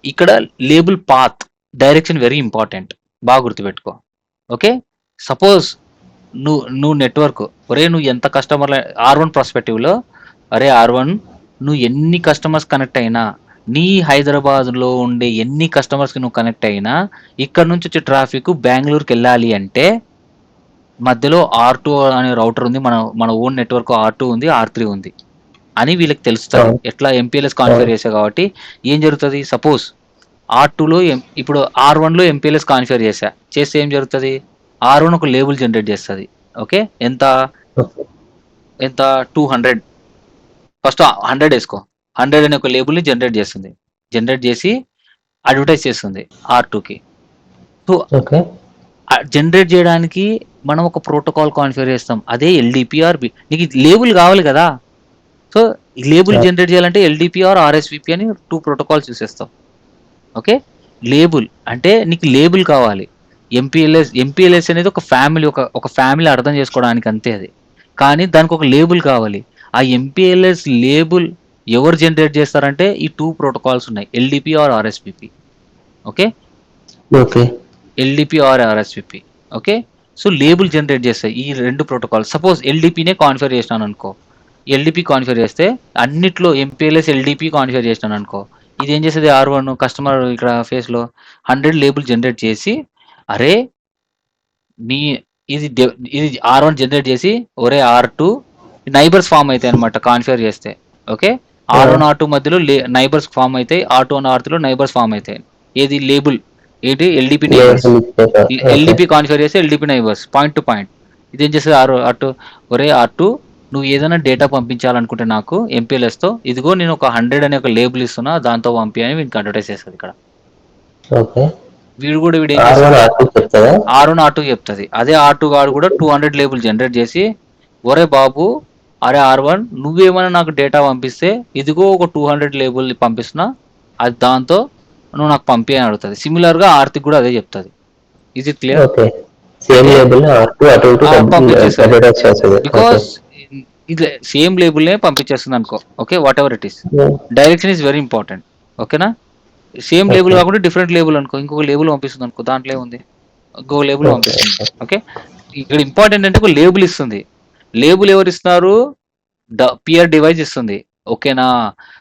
ఇక్కడ label path direction very important. బాగా గుర్తుపెట్టుకో. ఓకే. సపోజ్ నువ్వు నెట్వర్క్ ఒరే నువ్వు ఎంత కస్టమర్ల R1 పర్స్పెక్టివ్‌లో అరే R1 నువ్వు ఎన్ని కస్టమర్స్ కనెక్ట్ అయినా, నీ హైదరాబాద్‌లో ఉండే ఎన్ని కస్టమర్స్‌కి నువ్వు కనెక్ట్ అయినా, ఇక్కడ నుంచి వచ్చే ట్రాఫిక్ బెంగుళూరుకెళ్ళాలి అంటే మధ్యలో R2 అనే రౌటర్ ఉంది. మన ఓన్ నెట్వర్క్ R2 ఉంది, R3 ఉంది అని వీళ్ళకి తెలుస్తది. అవును. ఎట్లా ఎంపీఎల్ఎస్ కాన్ఫిగర్ అవును. చేశా కాబట్టి ఏం జరుగుతది? సపోజ్ R2లో ఇప్పుడు R1లో ఎంపీఎల్ఎస్ కాన్ఫిగర్ చేశా. చేస్తే ఏం జరుగుతది? R1 ఒక లేబుల్ జనరేట్ చేస్తది. ఓకే. ఎంత? ఓకే. ఎంత? 200 ఫస్ట్ 100 ఏసుకో. 100 అనే ఒక లేబుల్‌ని జనరేట్ చేస్తుంది. జనరేట్ చేసి అడ్వర్టైజ్ చేస్తుంది R2కి. So okay. జనరేట్ చేయడానికి మనం ఒక ప్రోటోకాల్ కాన్ఫిగర్ చేస్తాం. అదే ఎల్‌డిపి నీకు లేబుల్ కావాలి కదా! సో ఈ లేబుల్ ఆ! జనరేట్ చేయాలంటే ఎల్‌డిపి ఆర్ ఆర్ఎస్‌విపి అని 2 ప్రోటోకాల్స్ యూజ్ చేస్తాం. ఓకే. లేబుల్ అంటే నీకు లేబుల్ కావాలి. ఎంపీఎల్ఎస్ అనేది ఒక ఫ్యామిలీ అర్థం చేసుకోవడానికి అంతే అది. కానీ దానికి ఒక లేబుల్ కావాలి. ఆ ఎంపీఎల్ఎస్ లేబుల్ ఎవరు జనరేట్ చేస్తారంటే ఈ 2 ప్రోటోకాల్స్ ఉన్నాయి. LDP or RSVP. Okay. Okay. LDP or RSVP. Okay. So label generate చేస్తాయి ఈ 2 ప్రోటోకాల్స్. సపోజ్ ఎల్‌డిపినే కాన్ఫిగర్ చేసినాననుకో. ఎల్‌డిపి కాన్ఫిగర్ చేస్తే అన్నిట్లో ఎంపీఎల్ఎస్ ఎల్‌డిపి కాన్ఫిగర్ చేసినాననుకో. ఇదేం చేస్తది R1 కస్టమర్ ఇక్కడ ఫేస్‌లో 100 లేబుల్ జనరేట్ చేసి అరే! నీ ఇది R1 జనరేట్ చేసి ఒరేయ్ R2 నైబర్స్ ఫార్మ్ అయితాయన్నమాట కాన్ఫిగర్ చేస్తే. ఓకే. R1, R2 మధ్యలో నైబర్స్ ఫార్మ్ అయితాయి. R2 and R3లో నైబర్స్ ఫార్మ్ అయితాయి. ఏది లేబుల్ ఏంటి? LDP neighbours. Okay. LDP configure చేస్తే LDP neighbours point to point. ఇదేం చేస్తది R2 ఒరేయ్ R2 నువ్వు ఏదైనా డేటా పంపించాలనుకుంటే నాకు ఎంపీఎల్ఎస్‌తో ఇదిగో నేను ఒక 100 అనే ఒక లేబుల్ ఇస్తున్నా దాంతో పంపి అని వీనికి అడ్వర్టైజ్ చేస్తది ఇక్కడ. ఓకే. వీడేం R1, చేస్తాడు? R2 చెప్తదా? R1, R2 చెప్తది. అదే R2 గాడు కూడా 200 లేబుల్ జనరేట్ చేసి ఒరేయ్ బాబు అరే R1 నువ్వేమైనా నాకు డేటా పంపిస్తే ఇదిగో ఒక 200 లేబుల్ పంపిస్తున్నా. అది దాంతో నువ్వు నాకు పంపి అని అడుగుతది. సిమిలర్‌గా ఆర్‌తికి కూడా అదే చెప్తది. Is it clear? Okay. Same అంటే లేబుల్ R2 అటు ఇటు పంపించేస్తది. అడ్వర్టైజ్ చేస్తది. ఓకే. బికాస్ ఇది సేమ్ లేబుల్‌నే పంపించేస్తుంది అనుకో. Okay. Whatever it is. Direction is very important. ఓకేనా? Same label okay. కాకుండా డిఫరెంట్ లేబుల్ అనుకో. ఇంకొక లేబుల్ పంపిస్తుంది అనుకో. దాంట్లో ఏముంది? ఇంకొక లేబుల్ ఓకే. పంపిస్తుంది. ఓకే. ఇక్కడ ఇంపార్టెంట్ అంటే ఒక లేబుల్ ఇస్తుంది. లేబుల్ ఎవరు ఇస్తున్నారు? పియర్ డివైస్ ఇస్తుంది. ఓకేనా?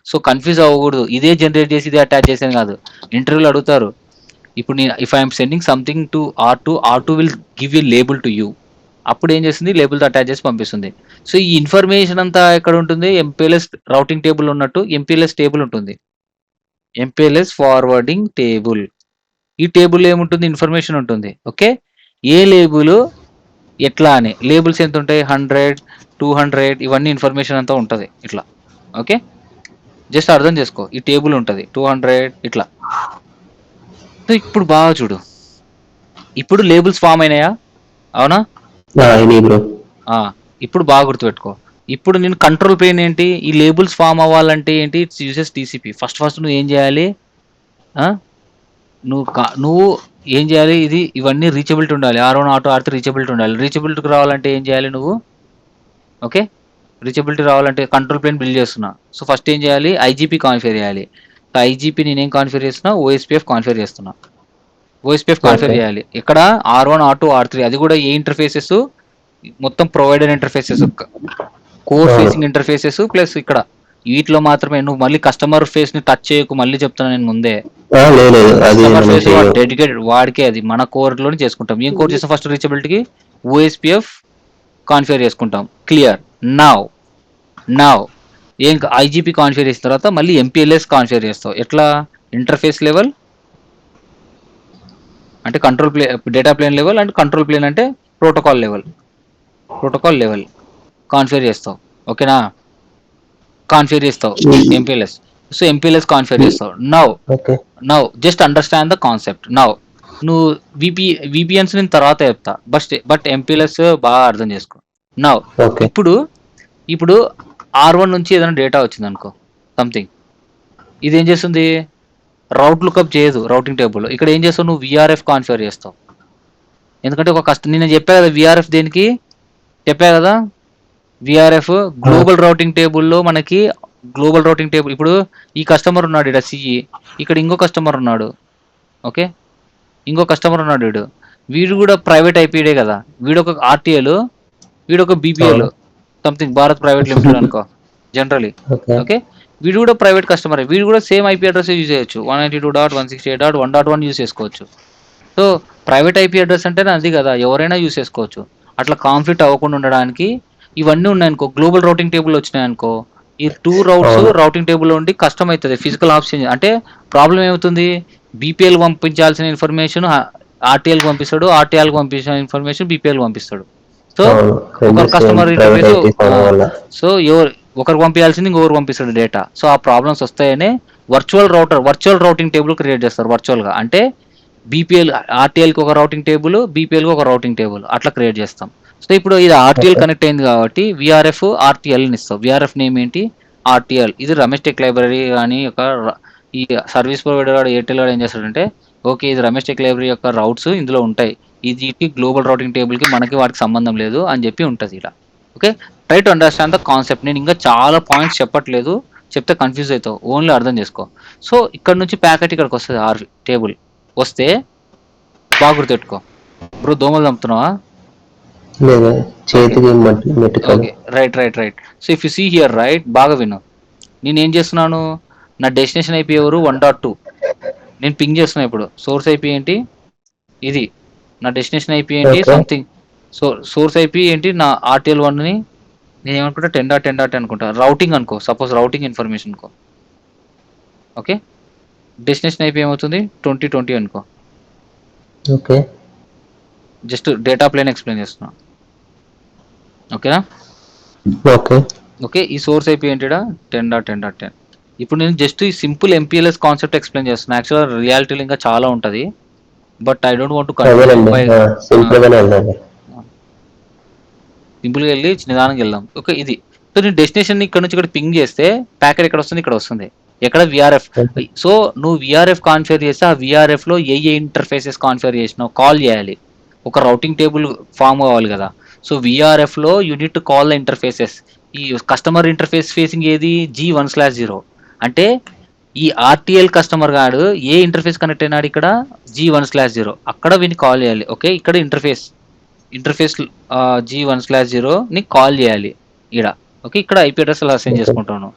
సో కన్‌ఫ్యూజ్ అవ్వకూడదు. ఇదే జనరేట్ చేసి ఇదే అటాచ్ చేసేది కాదు. ఇంటర్వ్యూలో అడుగుతారు. ఇప్పుడు నేను if I am sending something to R2 will give a label to you. అప్పుడు ఏం చేస్తుంది? లేబుల్‌తో అటాచ్ చేసి పంపిస్తుంది. సో ఈ ఇన్ఫర్మేషన్ అంతా ఎక్కడ ఉంటుంది? ఎంపీఎల్ఎస్ రౌటింగ్ టేబుల్ ఉన్నట్టు ఎంపీఎల్ఎస్ టేబుల్ ఉంటుంది. MPLS forwarding table. ఈ టేబుల్‌లో ఏముంటుంది? ఇన్ఫర్మేషన్ ఉంటుంది. ఓకే. ఏ లేబుల్ ఎట్లా అని. లేబుల్స్ ఎంత ఉంటాయి? 100, 200 ఇవన్నీ ఇన్ఫర్మేషన్ అంతా ఉంటది ఇట్లా. ఓకే. జస్ట్ అర్థం చేసుకో. ఈ టేబుల్ ఉంటది. 200 ఇట్లా. సో ఇప్పుడు బాగా చూడు. ఇప్పుడు లేబుల్స్ ఫార్మ్ అయినాయా? అవునా? అయినాయి బ్రో. ఇప్పుడు బాగా గుర్తుపెట్టుకో. ఇప్పుడు నేను కంట్రోల్ ప్లేన్ ఏంటి? ఈ లేబుల్స్ ఫార్మ్ అవ్వాలంటే ఏంటి? It's uses TCP. ఫస్ట్ నువ్వు ఏం చేయాలి? ఆ! నువ్వు ఏం చేయాలి? ఇవన్నీ రీచబిలిటీ ఉండాలి. R1, R2, R3 రీచబిలిటీ ఉండాలి. రీచబిలిటీకి రావాలంటే ఏం చేయాలి నువ్వు? ఓకే. రీచబిలిటీ రావాలంటే కంట్రోల్ ప్లేన్ బిల్డ్ చేస్తున్నా. సో ఫస్ట్ ఏం చేయాలి? ఐజీపీ కాన్ఫిగర్ చేయాలి. ఐజీపీ నేనేం కాన్ఫిగర్ చేస్తున్నా, ఓఎస్పీఎఫ్ కాన్ఫిగర్ చేస్తున్నా. ఓఎస్పీఎఫ్ కాన్ఫిగర్ ఓకే. చేయాలి. ఇక్కడ R1, R2, R3 అది కూడా ఏ ఇంటర్ఫేసెస్, మొత్తం ప్రొవైడర్ ఇంటర్ఫేసెస్, కోర్ అవును. ఫేసింగ్ ఇంటర్ఫేసెస్ ప్లస్ ఇక్కడ వీటిలో మాత్రమే. నువ్వు మళ్ళీ కస్టమర్ ఫేస్ ని టచ్ చేయకు, మళ్ళీ చెప్తున్నా నేను ముందే. లేదు అది కస్టమర్ మనం ఫేస్ చెయ్యం. డెడికేటెడ్ వాడికే, అది మన కోర్ లోనే చేసుకుంటాం. ఏం కోర్ చేస్తాం ఫస్ట్ రీచబిలిటీకి, ఓఎస్పీఎఫ్ కాన్ఫిగర్ చేసుకుంటాం. క్లియర్. నౌ ఏం ఐజీపీ కాన్ఫిగర్ చేసిన తర్వాత మళ్ళీ ఎంపీఎల్ఎస్ కాన్ఫిగర్ చేస్తావు. ఎట్లా? ఇంటర్ఫేస్ లెవెల్ అంటే control plane, data plane level, and control plane అంటే ప్రోటోకాల్ లెవెల్ కాన్ఫిగర్ చేస్తావు. ఓకేనా? కాన్ఫిగర్ చేస్తావు ఎంపీఎల్ఎస్. సో ఎంపీఎల్ఎస్ కాన్ఫిగర్ చేస్తావు. Okay. Now just understand the concept. నువ్వు విపిఎన్స్ నేను తర్వాత చెప్తా, బట్ ఎంపీఎల్ఎస్ బాగా అర్థం చేసుకో. Now okay. ఇప్పుడు R1 నుంచి ఏదైనా డేటా వచ్చింది అనుకో, సంథింగ్, ఇది ఏం చేస్తుంది? రౌట్ లుకప్ చేయదు రౌటింగ్ టేబుల్. ఇక్కడ ఏం చేస్తావు? నువ్వు విఆర్ఎఫ్ కాన్ఫిగర్ చేస్తావు. ఎందుకంటే ఒక నేను చెప్పా కదా విఆర్ఎఫ్ దేనికి చెప్పా కదా. విఆర్ఎఫ్ గ్లోబల్ రౌటింగ్ టేబుల్లో మనకి గ్లోబల్ రౌటింగ్ టేబుల్. ఇప్పుడు ఈ కస్టమర్ ఉన్నాడు ఇక్కడ సిఈ, ఇక్కడ ఇంకో కస్టమర్ ఉన్నాడు. ఓకే, ఇంకో కస్టమర్ ఉన్నాడు. వీడు కూడా ప్రైవేట్ ఐపీడే కదా. వీడు ఒక ఆర్టీఎల్, వీడు ఒక BPL, something Bharat private limited అనుకో జనరలీ. ఓకే. ఓకే, వీడు కూడా ప్రైవేట్ కస్టమర్, వీడు కూడా సేమ్ ఐపీ అడ్రస్ యూజ్ చేయొచ్చు. 192.168.1.1 యూజ్ చేసుకోవచ్చు. సో ప్రైవేట్ ఐపీ అడ్రస్ అంటే అది కదా, ఎవరైనా యూజ్ చేసుకోవచ్చు. అట్లా కాన్ఫ్లిక్ట్ అవ్వకుండా ఉండడానికి ఇవన్నీ ఉన్నాయనుకో, గ్లోబల్ రౌటింగ్ టేబుల్ వచ్చినాయనుకో, ఈ 2 రౌట్స్ రౌటింగ్ టేబుల్ ఉండి కష్టం అవుతుంది. ఫిజికల్ ఆప్షన్ అంటే ప్రాబ్లం ఏమవుతుంది? బీపీఎల్ పంపించాల్సిన ఇన్ఫర్మేషన్ ఆర్టీఎల్ పంపిస్తాడు, ఆర్టీఎల్ పంపించిన ఇన్ఫర్మేషన్ బీపీఎల్ పంపిస్తాడు. సో ఒకరు కస్టమర్ ఇంటర్ఫేస్, సో ఒకరు పంపించాల్సింది ఇంకొకరు పంపిస్తాడు డేటా. సో ఆ ప్రాబ్లమ్స్ వస్తాయనే వర్చువల్ రౌటింగ్ టేబుల్ క్రియేట్ చేస్తారు. వర్చువల్గా అంటే బీపీఎల్ ఆర్టీఎల్కి ఒక రౌటింగ్ టేబుల్, బీపీఎల్కి ఒక రౌటింగ్ టేబుల్ అట్లా క్రియేట్ చేస్తాం. సో ఇప్పుడు ఇది ఆర్టీఎల్ కనెక్ట్ అయింది కాబట్టి విఆర్ఎఫ్ ఆర్టీఎల్ని ఇస్తాం. విఆర్ఎఫ్ నేమ్ ఏంటి? ఆర్టీఎల్. ఇది రమేష్ టెక్ లైబ్రరీ అని ఒక ఈ సర్వీస్ ప్రొవైడర్ వాడు ఎయిర్టెల్ వాడు ఏం చేస్తాడంటే, ఓకే ఇది రమేష్ టెక్ లైబ్రరీ యొక్క రౌట్స్ ఇందులో ఉంటాయి, ఇది గ్లోబల్ రౌటింగ్ టేబుల్కి మనకి వాటికి సంబంధం లేదు అని చెప్పి ఉంటుంది ఇలా. Okay, try to understand the concept. నేను ఇంకా చాలా పాయింట్స్ చెప్పట్లేదు, చెప్తే కన్ఫ్యూజ్ అవుతావు, ఓన్లీ అర్థం చేసుకో. సో ఇక్కడ నుంచి ప్యాకెట్ ఇక్కడికి వస్తుంది, ఆర్ టేబుల్ వస్తే బాగా గుర్తుపెట్టుకో. బ్రో దోమలు చంపుతున్నావా? లేదా చేతికి మెట్టుకోవాలి. Okay, right. So if you see here right, బాగా విను. నేను ఏం చేస్తున్నాను? నా డెస్టినేషన్ ఐపీ ఎవరు? 1.2. నేను పింగ్ చేస్తున్నా ఇప్పుడు. సోర్స్ ఐపీ ఏంటి? ఇది. నా డెస్టినేషన్ ఐపీ ఏంటి? సంథింగ్. సో సోర్స్ ఐపీ ఏంటి? నా ఆర్టీఎల్ 1ని నేను ఏమనుకుంటా 10.10.10 అనుకుంటా. రౌటింగ్ అనుకో, సపోజ్ రౌటింగ్ ఇన్ఫర్మేషన్ అనుకో. ఓకే, డెస్టినేషన్ ఐపీ ఏమవుతుంది? 2020 అనుకో. Okay, just data plane explain చేస్తున్నా. ఓకేనా? ఓకే, ఈ సోర్స్ ఐపీ ఏంటిడా? 10.10.10. ఇప్పుడు నేను జస్ట్ ఈ సింపుల్ ఎంపీఎల్ఎస్ కాన్సెప్ట్ ఎక్స్ప్లెయిన్ చేస్తున్నా. యాక్చువల్గా రియాలిటీలో ఇంకా చాలా ఉంటుంది, but I don't want to సింపుల్గా వెళ్ళి నిదానంగా వెళ్దాం. ఓకే, ఇది. సో నేను డెస్టినేషన్ ఇక్కడ నుంచి ఇక్కడ పింగ్ చేస్తే ప్యాకెట్ ఎక్కడ వస్తుంది? ఇక్కడ వస్తుంది. ఎక్కడ? విఆర్ఎఫ్. సో నువ్వు విఆర్ఎఫ్ కాన్ఫిగర్ చేస్తే ఆ విఆర్ఎఫ్ లో ఏ ఇంటర్ఫేసెస్ కాన్ఫిగర్ చేసినావు కాల్ చేయాలి. ఒక రౌటింగ్ టేబుల్ ఫామ్ కావాలి కదా. సో విఆర్ఎఫ్ లో unit to call the interfaces. ఈ కస్టమర్ ఇంటర్ఫేస్ ఫేసింగ్ ఏది? G1/0. అంటే ఈ ఆర్టీఎల్ కస్టమర్ గాడు ఏ ఇంటర్ఫేస్ కనెక్ట్ అయినాడు? ఇక్కడ G1/0. అక్కడ వీని కాల్ చేయాలి. ఓకే, ఇక్కడ ఇంటర్ఫేస్ G1/0 ని కాల్ చేయాలి ఇక్కడ. ఓకే, ఇక్కడ ఐపీ అడ్రస్ అసైన్ చేసుకుంటాను.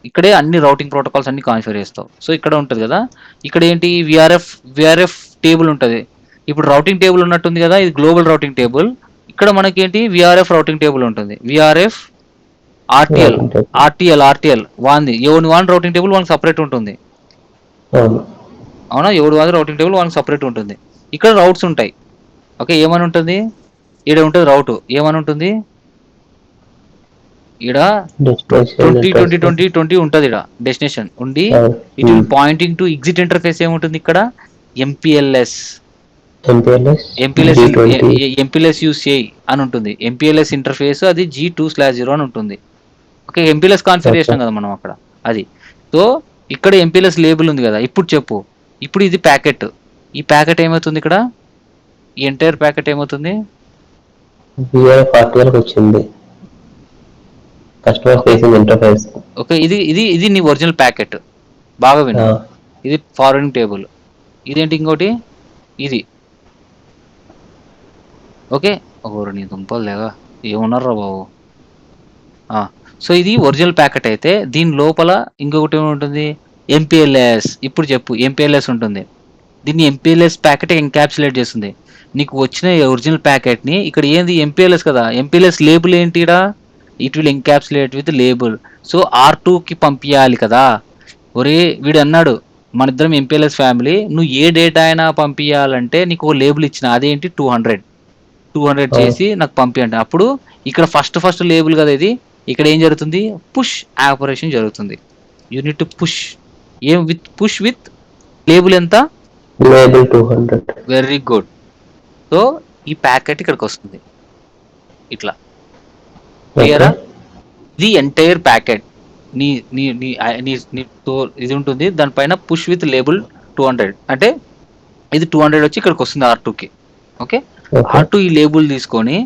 ఇక్కడే అన్ని రౌటింగ్ ప్రోటోకాల్స్ అన్ని కాన్ఫిగర్ చేస్తావు. సో ఇక్కడ ఉంటుంది కదా, ఇక్కడ ఏంటి? విఆర్ఎఫ్ టేబుల్ ఉంటుంది. ఇప్పుడు రౌటింగ్ టేబుల్ ఉన్నట్టుంది కదా, ఇది గ్లోబల్ రౌటింగ్ టేబుల్. ఇక్కడ మనకి ఏంటి? విఆర్ఎఫ్ రౌటింగ్ టేబుల్ ఉంటుంది. విఆర్ఎఫ్ ఆర్టీఎల్ వాంది ఎవరి వాన్ రౌటింగ్ టేబుల్ వాళ్ళకి సపరేట్ ఉంటుంది. అవునా? ఎవరి వాది రౌటింగ్ టేబుల్ వాళ్ళకి సపరేట్ ఉంటుంది. ఇక్కడ రౌట్స్ ఉంటాయి. ఓకే, ఏమని ఉంటుంది? ఈడ ఉంటుంది రౌట్. ఏమని ఉంటుంది? ఈడ 20 ఉంటుంది. ఈడ డెస్టినేషన్ ఉండి it will pointing to exit interface ఏముంటుంది? ఇక్కడ ఎంపీఎల్ఎస్ యూస్ చేయి అని ఉంటుంది. ఎంపీఎల్ఎస్ ఇంటర్ఫేస్ అది G2/0 అని ఉంటుంది. ఓకే, ఎంపీఎల్ఎస్ కాన్ఫిగర్ చేసినాం కదా మనం అక్కడ, అది. సో ఇక్కడ ఎంపీఎల్ఎస్ లేబుల్ ఉంది కదా. ఇప్పుడు చెప్పు, ఇప్పుడు ఇది ప్యాకెట్. ఈ ప్యాకెట్ ఏమవుతుంది? ఇక్కడ ఈ ఎంటైర్ ప్యాకెట్ ఏమవుతుంది? వచ్చింది కస్టమర్ ఫేసింగ్ ఇంటర్ఫేస్. ఓకే, ఇది నీ ఒరిజినల్ ప్యాకెట్. బాగా విను. ఇది ఫార్వర్డింగ్ టేబుల్. ఇదేంటి ఇంకోటి? ఇది. ఓకే. ఓరి నీ దుంపలు లేగా! ఏమున్నారురా బాబు! సో ఇది ఒరిజినల్ ప్యాకెట్ అయితే దీని లోపల ఇంకొకటి ఏముంటుంది? ఎంపీఎల్ఎస్. ఇప్పుడు చెప్పు ఎంపీఎల్ఎస్ ఉంటుంది. దీన్ని ఎంపీఎల్ఎస్ ప్యాకెట్ ఎన్‌క్యాప్సులేట్ చేస్తుంది. నీకు వచ్చిన ఒరిజినల్ ప్యాకెట్‌ని ఇక్కడ ఏంది ఎంపీఎల్ఎస్ కదా! ఎంపీఎల్ఎస్ లేబుల్ ఏంటి ఈడ? It will encapsulate with label. So ఆర్2కి పంపియాలి కదా! ఒరేయ్! వీడన్నాడు మనిద్దరం ఎంపీఎల్ఎస్ ఫ్యామిలీ. నువ్వు ఏ డేటా అయినా పంపియాలంటే నీకు ఓ లేబుల్ ఇచ్చిన. అదేంటి 200 చేసి నాకు పంపియంట. అప్పుడు ఇక్కడ ఫస్ట్ లేబుల్ కదా ఇది. ఇక్కడ ఏం జరుగుతుంది? పుష్ ఆపరేషన్ జరుగుతుంది. You need to push. ఏం పుష్ విత్ లేబుల్ ఎంత? లేబుల్ 200. Very good. సో ఈ ప్యాకెట్ ఇక్కడికి వస్తుంది ఇట్లా. క్లియరా? ఇది ఎంటైర్ ప్యాకెట్ నీ నీ నీ నీ నీ ఇది ఉంటుంది. దానిపైన పుష్ విత్ లేబుల్ 200 అంటే ఇది 200 వచ్చి ఇక్కడికి వస్తుంది R2కి. ఓకే. R2 ఈ లేబుల్ తీసుకొని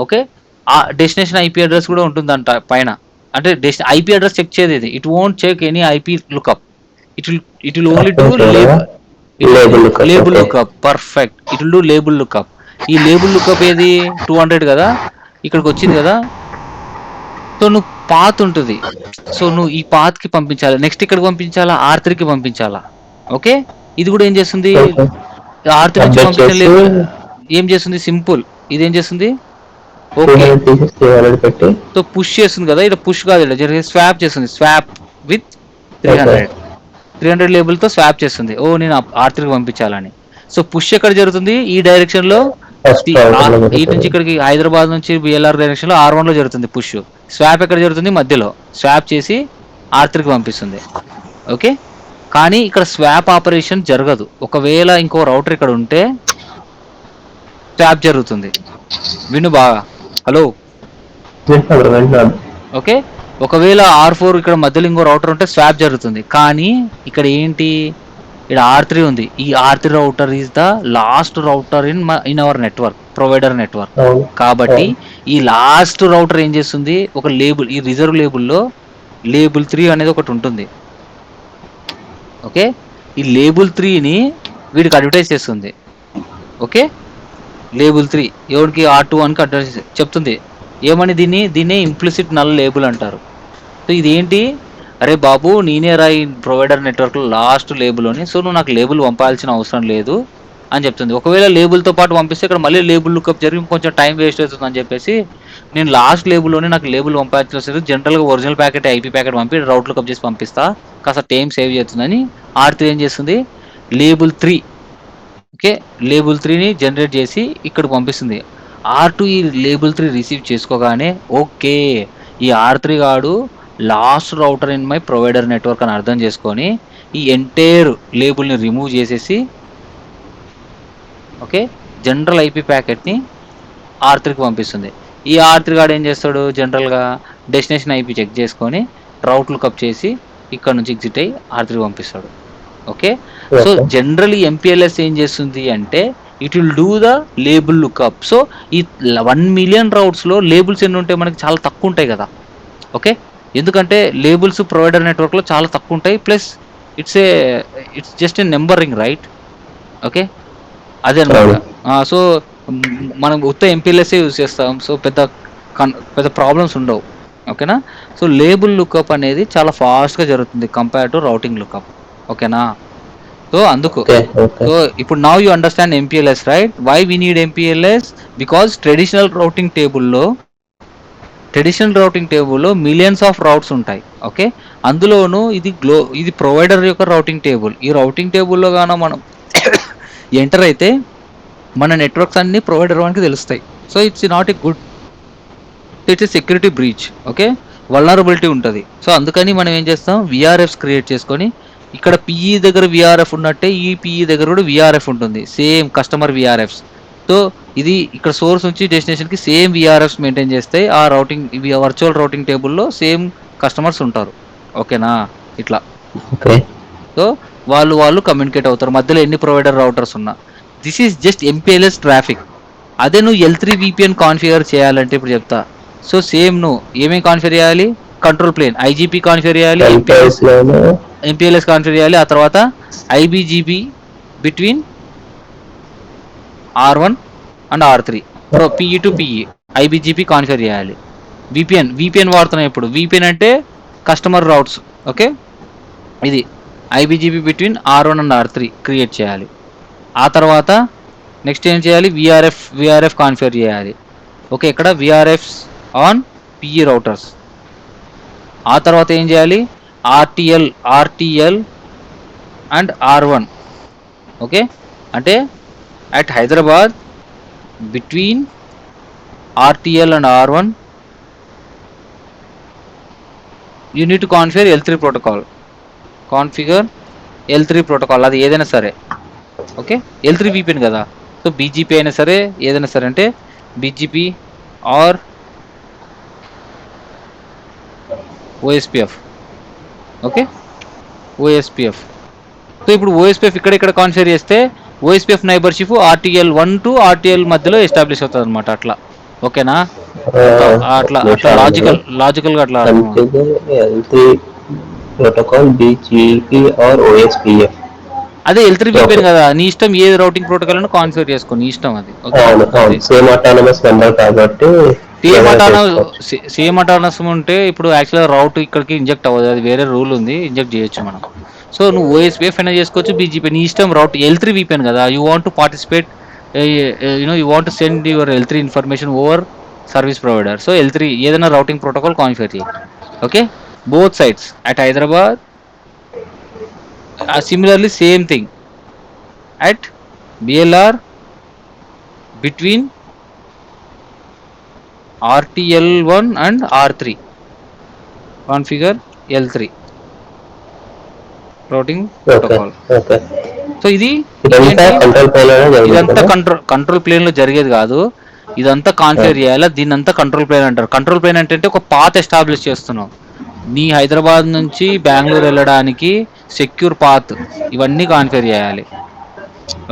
ఓకే ఆ డెస్టినేషన్ ఐపీ అడ్రస్ కూడా ఉంటుందంట పైన. అంటే ఐపీ అడ్రస్ చెక్ చేయదు ఇది. It won't check any IP lookup. It will only do label lookup. Perfect. It will do label lookup. ఈ లేబుల్ లుక్అప్ ఏది 200 కదా, ఇక్కడికి వచ్చింది కదా. సో నువ్వు పాత్ ఉంటుంది. సో నువ్వు ఈ పాత్ కి పంపించాలి. నెక్స్ట్ ఇక్కడికి పంపించాలా? R3కి పంపించాలా? ఓకే. ఇది కూడా ఏం చేస్తుంది? R3 నుంచి పంపించిన లేబుల్ ఏం చేస్తుంది? సింపుల్. ఇది ఏం చేస్తుంది? ఓకే. సో పుష్ చేస్తుంది కదా, ఇక్కడ పుష్ కాదు, ఇక్కడ జరిగే స్వాప్ చేస్తుంది. స్వాప్ విత్ 300 లేబుల్ తో స్వాప్ చేస్తుంది. ఓ నేను R3కి పంపించాలని. సో పుష్ ఎక్కడ జరుగుతుంది? ఈ డైరెక్షన్ లో. ఇటు నుంచి ఇక్కడికి హైదరాబాద్ నుంచి బిఎల్ఆర్ డైరెక్షన్ లో R1 లో జరుగుతుంది పుష్. స్వాప్ ఎక్కడ జరుగుతుంది? మధ్యలో. స్వాప్ చేసి R3కి పంపిస్తుంది. ఓకే. కానీ ఇక్కడ స్వాప్ ఆపరేషన్ జరగదు. ఒకవేళ ఇంకో రౌటర్ ఇక్కడ ఉంటే స్వాప్ జరుగుతుంది. విను బాగా. హలో. ఓకే. ఒకవేళ R4 ఇక్కడ మధ్యలో ఇంకో రౌటర్ ఉంటే స్వాప్ జరుగుతుంది. కానీ ఇక్కడ ఏంటి? ఇక్కడ R3 ఉంది. ఈ R3 router is the last router in our network, provider network. కాబట్టి ఈ లాస్ట్ రౌటర్ ఏం చేస్తుంది? ఒక లేబుల్, ఈ రిజర్వ్ లేబుల్లో లేబుల్ 3 అనేది ఒకటి ఉంటుంది. ఓకే. ఈ లేబుల్ 3ని వీడికి అడ్వర్టైజ్ చేస్తుంది. ఓకే. లేబుల్ 3 ఎవరికి? R2 అడ్వర్టైజ్ చెప్తుంది. ఏమని? దీన్నే ఇంప్లిసిట్ నల్ లేబుల్ అంటారు. సో ఇదేంటి? అరే బాబు నేనే రా ఈ ప్రొవైడర్ నెట్వర్క్లో లాస్ట్ లేబుల్ అని. సో నువ్వు నాకు లేబుల్ పంపాల్సిన అవసరం లేదు అని చెప్తుంది. ఒకవేళ లేబుల్తో పాటు పంపిస్తే ఇక్కడ మళ్ళీ లేబుల్ లుక్అప్ జరిగి కొంచెం టైం వేస్ట్ అవుతుంది అని చెప్పేసి నేను లాస్ట్ లేబుల్లోనే నాకు లేబుల్ పంపాల్సిన అవసరం లేదు. జనరల్గా ఒరిజినల్ ప్యాకెట్ ఐపీ ప్యాకెట్ పంపి రౌట్ లుక్అప్ చేసి పంపిస్తా, కాస్త టైం సేవ్ చేస్తుందని R3 ఏం చేస్తుంది? లేబుల్ 3 ఓకే లేబుల్ 3ని జనరేట్ చేసి ఇక్కడికి పంపిస్తుంది. R2 ఈ లేబుల్ 3 రిసీవ్ చేసుకోగానే ఓకే ఈ R3 గాడు last router in my provider network అని అర్థం చేసుకొని ఈ ఎంటైర్ లేబుల్ని రిమూవ్ చేసేసి ఓకే జనరల్ ఐపీ ప్యాకెట్ని R3కి పంపిస్తుంది. ఈ R3 గాడు ఏం చేస్తాడు? జనరల్గా డెస్టినేషన్ ఐపీ చెక్ చేసుకొని రౌట్ లుక్అప్ చేసి ఇక్కడ నుంచి ఎగ్జిట్ అయ్యి R3కి పంపిస్తాడు. ఓకే. సో జనరలీ ఎంపీఎల్ఎస్ ఏం చేస్తుంది అంటే it will do the label lookup. So ఈ 1 మిలియన్ రౌట్స్లో లేబుల్స్ ఎన్ని ఉంటాయి? మనకి చాలా తక్కువ ఉంటాయి కదా. ఓకే. ఎందుకంటే లేబుల్స్ ప్రొవైడర్ నెట్వర్క్లో చాలా తక్కువ ఉంటాయి. Plus it's just a numbering right. Okay. అదే అనమాట. సో మనం ఉత్త ఎంపీఎల్ఎస్ఏ యూజ్ చేస్తాం. సో పెద్ద ప్రాబ్లమ్స్ ఉండవు. ఓకేనా. సో లేబుల్ లుక్అప్ అనేది చాలా ఫాస్ట్గా జరుగుతుంది కంపేర్ టు రౌటింగ్ లుక్అప్. ఓకేనా. సో అందుకు సో ఇప్పుడు now you understand MPLS right. Why we need MPLS? Because traditional routing టేబుల్లో మిలియన్స్ ఆఫ్ రౌట్స్ ఉంటాయి. ఓకే. అందులోనూ ఇది ప్రొవైడర్ యొక్క రౌటింగ్ టేబుల్. ఈ రౌటింగ్ టేబుల్లో గాన మనం ఎంటర్ అయితే మన నెట్వర్క్స్ అన్ని ప్రొవైడర్ వానికి తెలుస్తాయి. So it's not a good, it's a security breach. Okay. Vulnerability ఉంటుంది. సో అందుకని మనం ఏం చేస్తాం? విఆర్ఎఫ్స్ క్రియేట్ చేసుకొని ఇక్కడ పిఈ దగ్గర విఆర్ఎఫ్ ఉన్నట్టే ఈ పిఈ దగ్గర కూడా విఆర్ఎఫ్ ఉంటుంది. Same customer విఆర్ఎఫ్స్. సో ఇది ఇక్కడ సోర్స్ నుంచి డెస్టినేషన్కి సేమ్ విఆర్ఎఫ్స్ మెయింటైన్ చేస్తే ఆ రౌటింగ్ వర్చువల్ రౌటింగ్ టేబుల్లో సేమ్ కస్టమర్స్ ఉంటారు. ఓకేనా. ఇట్లా సో వాళ్ళు కమ్యూనికేట్ అవుతారు మధ్యలో ఎన్ని ప్రొవైడర్ రౌటర్స్ ఉన్నా. This is just MPLS traffic. అదే నువ్వు L3 VPN కాన్ఫిగర్ చేయాలంటే ఇప్పుడు చెప్తా. సో సేమ్ నువ్వు ఏమేమి కాన్ఫిగర్ చేయాలి? కంట్రోల్ ప్లేన్ IGP కాన్ఫిగర్ చేయాలి. MPLS కాన్ఫిగర్ చేయాలి. ఆ తర్వాత IBGP between R1 and R3 PE to PE IBGP configure చేయాలి. VPN వాడుతున్నాం ఇప్పుడు. VPN అంటే కస్టమర్ రౌట్స్. ఓకే, ఇది IBGP between R1 and R3 create చేయాలి. ఆ తర్వాత నెక్స్ట్ ఏం చేయాలి, విఆర్ఎఫ్ కాన్ఫిగర్ చేయాలి. ఓకే, ఇక్కడ విఆర్ఎఫ్స్ ఆన్ PE రౌటర్స్. ఆ తర్వాత ఏం చేయాలి, ఆర్టీఎల్ అండ్ R1. ఓకే, అంటే at Hyderabad between RTL and R1 you need to configure L3 protocol. Configure L3 protocol, అది ఏదైనా సరే. ఓకే, L3 VPN కదా, సో BGP అయినా సరే ఏదైనా సరే, అంటే BGP or OSPF. Okay, OSPF. So ఇప్పుడు OSPF ఇక్కడ కాన్ఫిగర్ చేస్తే OSPF neighbourship RTL1 to RTL మధ్యలో ఎస్టాబ్లిష్ అవుతుంది అనమాట. అట్లా ఓకేనా, అట్లా లాజికల్ గా అట్లా అర్థం. L3 protocol BGP or OSPF. అదే L3 VPN కదా, నీ ఇష్టం ఏ రౌటింగ్ ప్రోటోకాల్ అని కాన్ఫిగర్ చేసుకో, నీ ఇష్టం అది. సేమ్ అటానమస్ మెంబర్ కాబట్టి సేమ్ అటానమస్ ఉంటే ఇప్పుడు యాక్చువల్గా రౌట్ ఇక్కడికి ఇంజెక్ట్ అవ్వదు, అది వేరే రూల్ ఉంది, ఇంజెక్ట్ చేయొచ్చు మనం. సో నువ్వు OSPF అయినా చేసుకోవచ్చు, BGP నీ ఇష్టం. రౌట్ L3 VPN కదా, you want to participate, you want to send your L3 information over service provider. So L3 ఏదైనా రౌటింగ్ ప్రోటోకాల్ కాన్ఫిగర్ చేయి. Okay, both sides at Hyderabad. Similarly, same thing at BLR between RTL1 and R3. Configure L3 routing protocol. So ఇదంతా control plane లో జరిగేది కాదు, ఇదంతా configure చేయాలి. దీని అంతా కంట్రోల్ ప్లేన్ అంటారు. కంట్రోల్ ప్లేన్ అంటే ఒక పాత్ ఎస్టాబ్లిష్ చేస్తున్నాం. నీ హైదరాబాద్ నుంచి బెంగళూరు వెళ్ళడానికి సెక్యూర్ పాత్, ఇవన్నీ కాన్ఫిగర్ చేయాలి.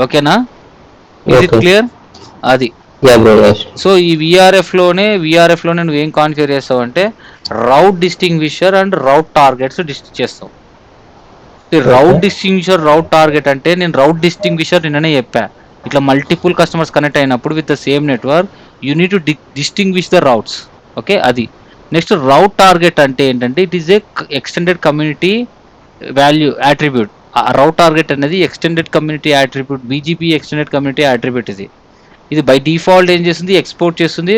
ఓకేనా, ఇస్ ఇట్ క్లియర్? అది. సో ఈ విఆర్ఎఫ్ లోనే నువ్వు ఏం కాన్ఫిగర్ చేస్తావు అంటే రౌట్ డిస్టింగ్విషర్ అండ్ రౌట్ టార్గెట్స్ చేస్తావు. రౌట్ టార్గెట్ అంటే నేను రౌట్ డిస్టింగ్విషర్ నిన్ననే చెప్పా. ఇట్లా మల్టిపుల్ కస్టమర్స్ కనెక్ట్ అయినప్పుడు with the same network you need to distinguish the routes. Okay, అది. నెక్స్ట్ రౌట్ టార్గెట్ అంటే ఏంటంటే it is a extended community value attribute. Route target అనేది extended community attribute, BGP extended community attribute. ఇది by default ఏం చేస్తుంది, export చేస్తుంది,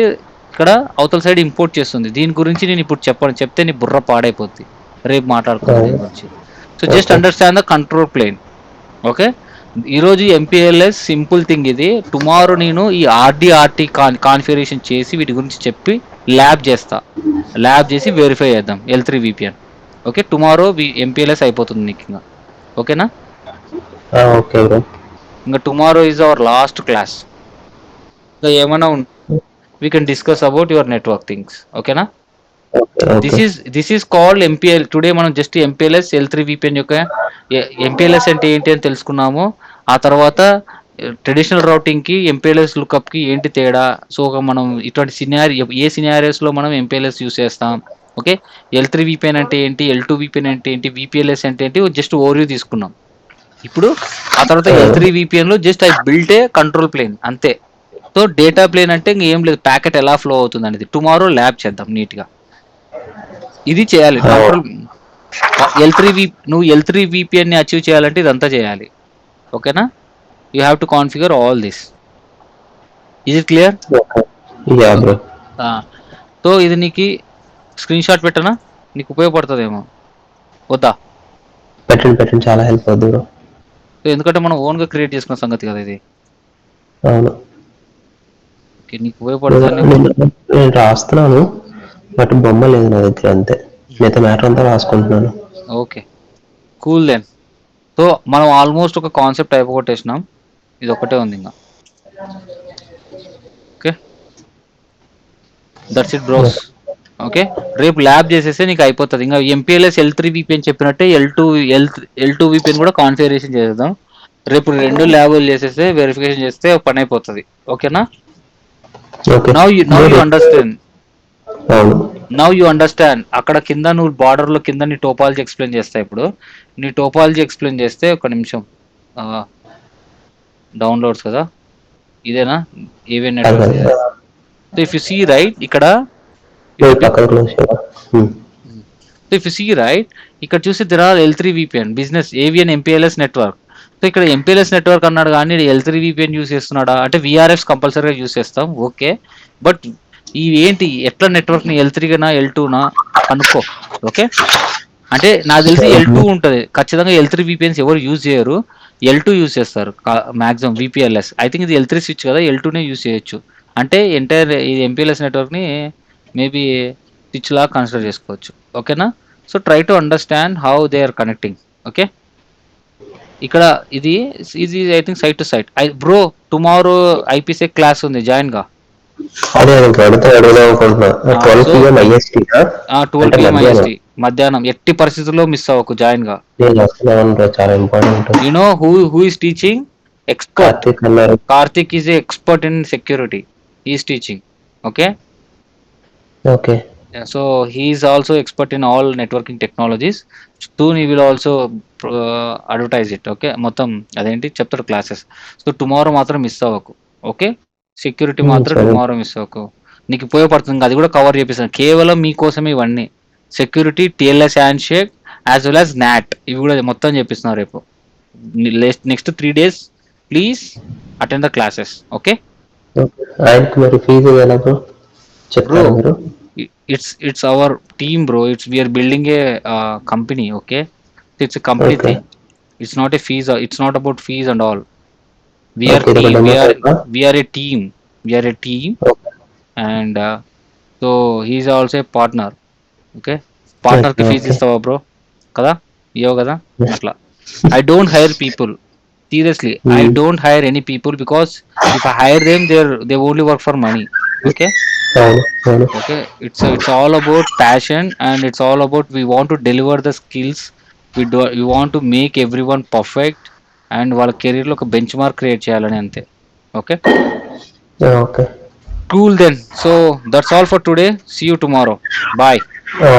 ఇక్కడ అవతల సైడ్ ఇంపోర్ట్ చేస్తుంది. దీని గురించి నేను ఇప్పుడు చెప్తే నీ బుర్ర పాడైపోద్ది, రేపు మాట్లాడుకున్నాను దీని గురించి. So just understand the control plane. Okay, ఈరోజు MPLS సింపుల్ థింగ్ ఇది. టుమారో నేను ఈ RDRT కాన్ఫిగరేషన్ చేసి వీటి గురించి చెప్పి ల్యాబ్ చేసి వెరిఫై చేద్దాం L3 VPN. Okay, tomorrow MPLS అయిపోతుంది నీకు ఇంకా. ఓకేనా, ఇంకా tomorrow is our last class. ఇంకా ఏమైనా we can discuss about your network things. ఓకేనా, this is called MPL. Today మనం జస్ట్ MPLS L3 VPN యొక్క MPLS అంటే ఏంటి అని తెలుసుకున్నాము. ఆ తర్వాత ట్రెడిషనల్ రౌటింగ్ కి MPLS లుకప్ కి ఏంటి తేడా. సో మనం ఇటువంటి ఏ సినారియోస్ లో మనం MPLS యూస్ చేస్తాం. ఓకే, L3 VPN అంటే ఏంటి, L2 VPN అంటే ఏంటి, VPLS అంటే ఏంటి, జస్ట్ ఓవర్వ్యూ తీసుకున్నాం. ఇప్పుడు ఆ తర్వాత L3 VPN లో just I built a control plane అంతే. సో డేటా ప్లేన్ అంటే ఇంకేం లేదు, ప్యాకెట్ ఎలా ఫ్లో అవుతుంది అనేది టుమారో ల్యాబ్ చేద్దాం నీట్ గా. ఇది చేయాలి కంట్రోల్. నువ్వు L3 VPN ని అచీవ్ చేయాలంటే ఇదంతా చేయాలి. ఓకేనా, you have to configure all this. Is it clear? So ఇది నీకు స్క్రీన్ షాట్ పెట్టనా, నీకు ఉపయోగపడుతుందేమో. వద్దా? పెట్టండి, చాలా హెల్ప్ అవుతుంది. ఎందుకంటే మనం ఓన్ గా క్రియేట్ చేసుకున్న సంగతి కదా ఇది. నీకు ఉపయోగపడుతుంది. నేను రాస్తున్నాను బట్ బొమ్మ లేదు నా దగ్గర, అంతే. మిగతా మ్యాటర్ అంతా రాసుకుంటున్నాను. Okay, cool then. సో మనం ఆల్మోస్ట్ ఒక కాన్సెప్ట్ అయిపోగొట్టేసినాం, ఇది ఒకటే ఉంది ఇంకా. Okay, that's it bros. Okay, రేపు ల్యాబ్ చేసేస్తే నీకు అయిపోతుంది. ఇంకా MPLS L3 VPN చెప్పినట్టే L2 VPN కూడా కాన్ఫిగరేషన్ చేసేద్దాం. రేపు 2 ల్యాబులు చేసేస్తే వెరిఫికేషన్ చేస్తే పని అయిపోతుంది. ఓకేనా, now you understand. Now you understand. అక్కడ కింద నువ్వు బార్డర్లో కింద నీ టోపాలజీ ఎక్స్ప్లెయిన్ చేస్తావు. ఇప్పుడు నీ టోపాలజీ ఎక్స్ప్లెయిన్ చేస్తే ఒక నిమిషం. డౌన్లోడ్స్ కదా, ఇదేనా ఏవిఎన్ కాదు నెట్వర్క్ కాదు. ఇదే. So if you see right ఇక్కడ నువ్వు ఇట్ పక్కన క్లోజ్ చేయరా? So if you see right ఇక్కడ చూసి there are L3 VPN business ఏవిఎన్ ఎంపీఎల్ఎస్ నెట్వర్క్. సో ఇక్కడ ఎంపీఎల్ఎస్ నెట్వర్క్ అన్నాడు కానీ L3 VPN యూస్ చేస్తున్నాడా అంటే విఆర్ఎఫ్స్ కంపల్సరీగా యూస్ చేస్తాం ఓకే. బట్ ఇవి ఏంటి ఎట్లా నెట్వర్క్ని L3నా L2నా కనుక్కో. ఓకే అంటే నాకు తెలిసి L2 ఉంటుంది ఖచ్చితంగా. L3 VPNs ఎవరు యూజ్ చేయరు, L2 యూజ్ చేస్తారు మాక్సిమం. VPLS ఐ థింక్ ఇది L3 స్విచ్ కదా, L2నే యూజ్ చేయొచ్చు. అంటే ఎంటైర్ ఈ ఎంపీఎల్ఎస్ నెట్వర్క్ని మేబీ స్విచ్ లాగా కన్సిడర్ చేసుకోవచ్చు. ఓకేనా. So try to understand how they are connecting. Okay ఇక్కడ ఇది ఇది I think site to site. Bro tomorrow IPsec class ఉంది, జాయిన్ గా. అదే ఇంకా అడుగుదాం అనుకుంటున్నా. 12 PM IST 12 PM IST మధ్యాహ్నం. ఎట్టి పరిస్థితుల్లో మిస్ అవ్వకు, జాయిన్ గా. నేను వస్తున్నాను బ్రో, చాలా important. You know who is teaching? Expert Karthik అన్నారు. Karthik is a expert in security. He is teaching. Okay. Okay Yeah, so he is also expert in all networking technologies. Soon he will also advertise it. Okay. మొత్తం అదేంటి చెప్తాడు classes. So tomorrow మాత్రం miss అవ్వకు. Okay security మాత్రం సరే. Tomorrow miss అవ్వకు, నీకు ఉపయోగపడుతుంది. అది కూడా కవర్ చేపిస్తాను కేవలం మీకోసమే ఇవన్నీ. Security, TLS hand shake as well as not, ఇవి కూడా మొత్తం చేపిస్తున్నారు రేపు. Next 3 days please attend the classes. Okay ఆయనకి మరి ఫీజు ఎలా బ్రో చెప్తారా మీరు? it's our team bro. We are building a company. Okay it's a company Okay. thing. It's not a fees, it's not about fees and all. We are Okay, team, the we are demo type, we are a team we are a team. Okay. And so he is also a partner. Okay partner కి fee Okay. ఇస్తావా bro? కదా ఇవ్వవు కదా. Yes. అట్లా I don't hire people. Seriously, I don't hire any people because if I hire them, they only work for money. Okay అవును అవును. okay it's all about passion, and it's all about we want to deliver the skills. We want to make everyone perfect, and వాళ్ళ career లో ఒక bench mark create చేయాలని అంతే. Okay okay cool then. So that's all for today. See you tomorrow. Bye.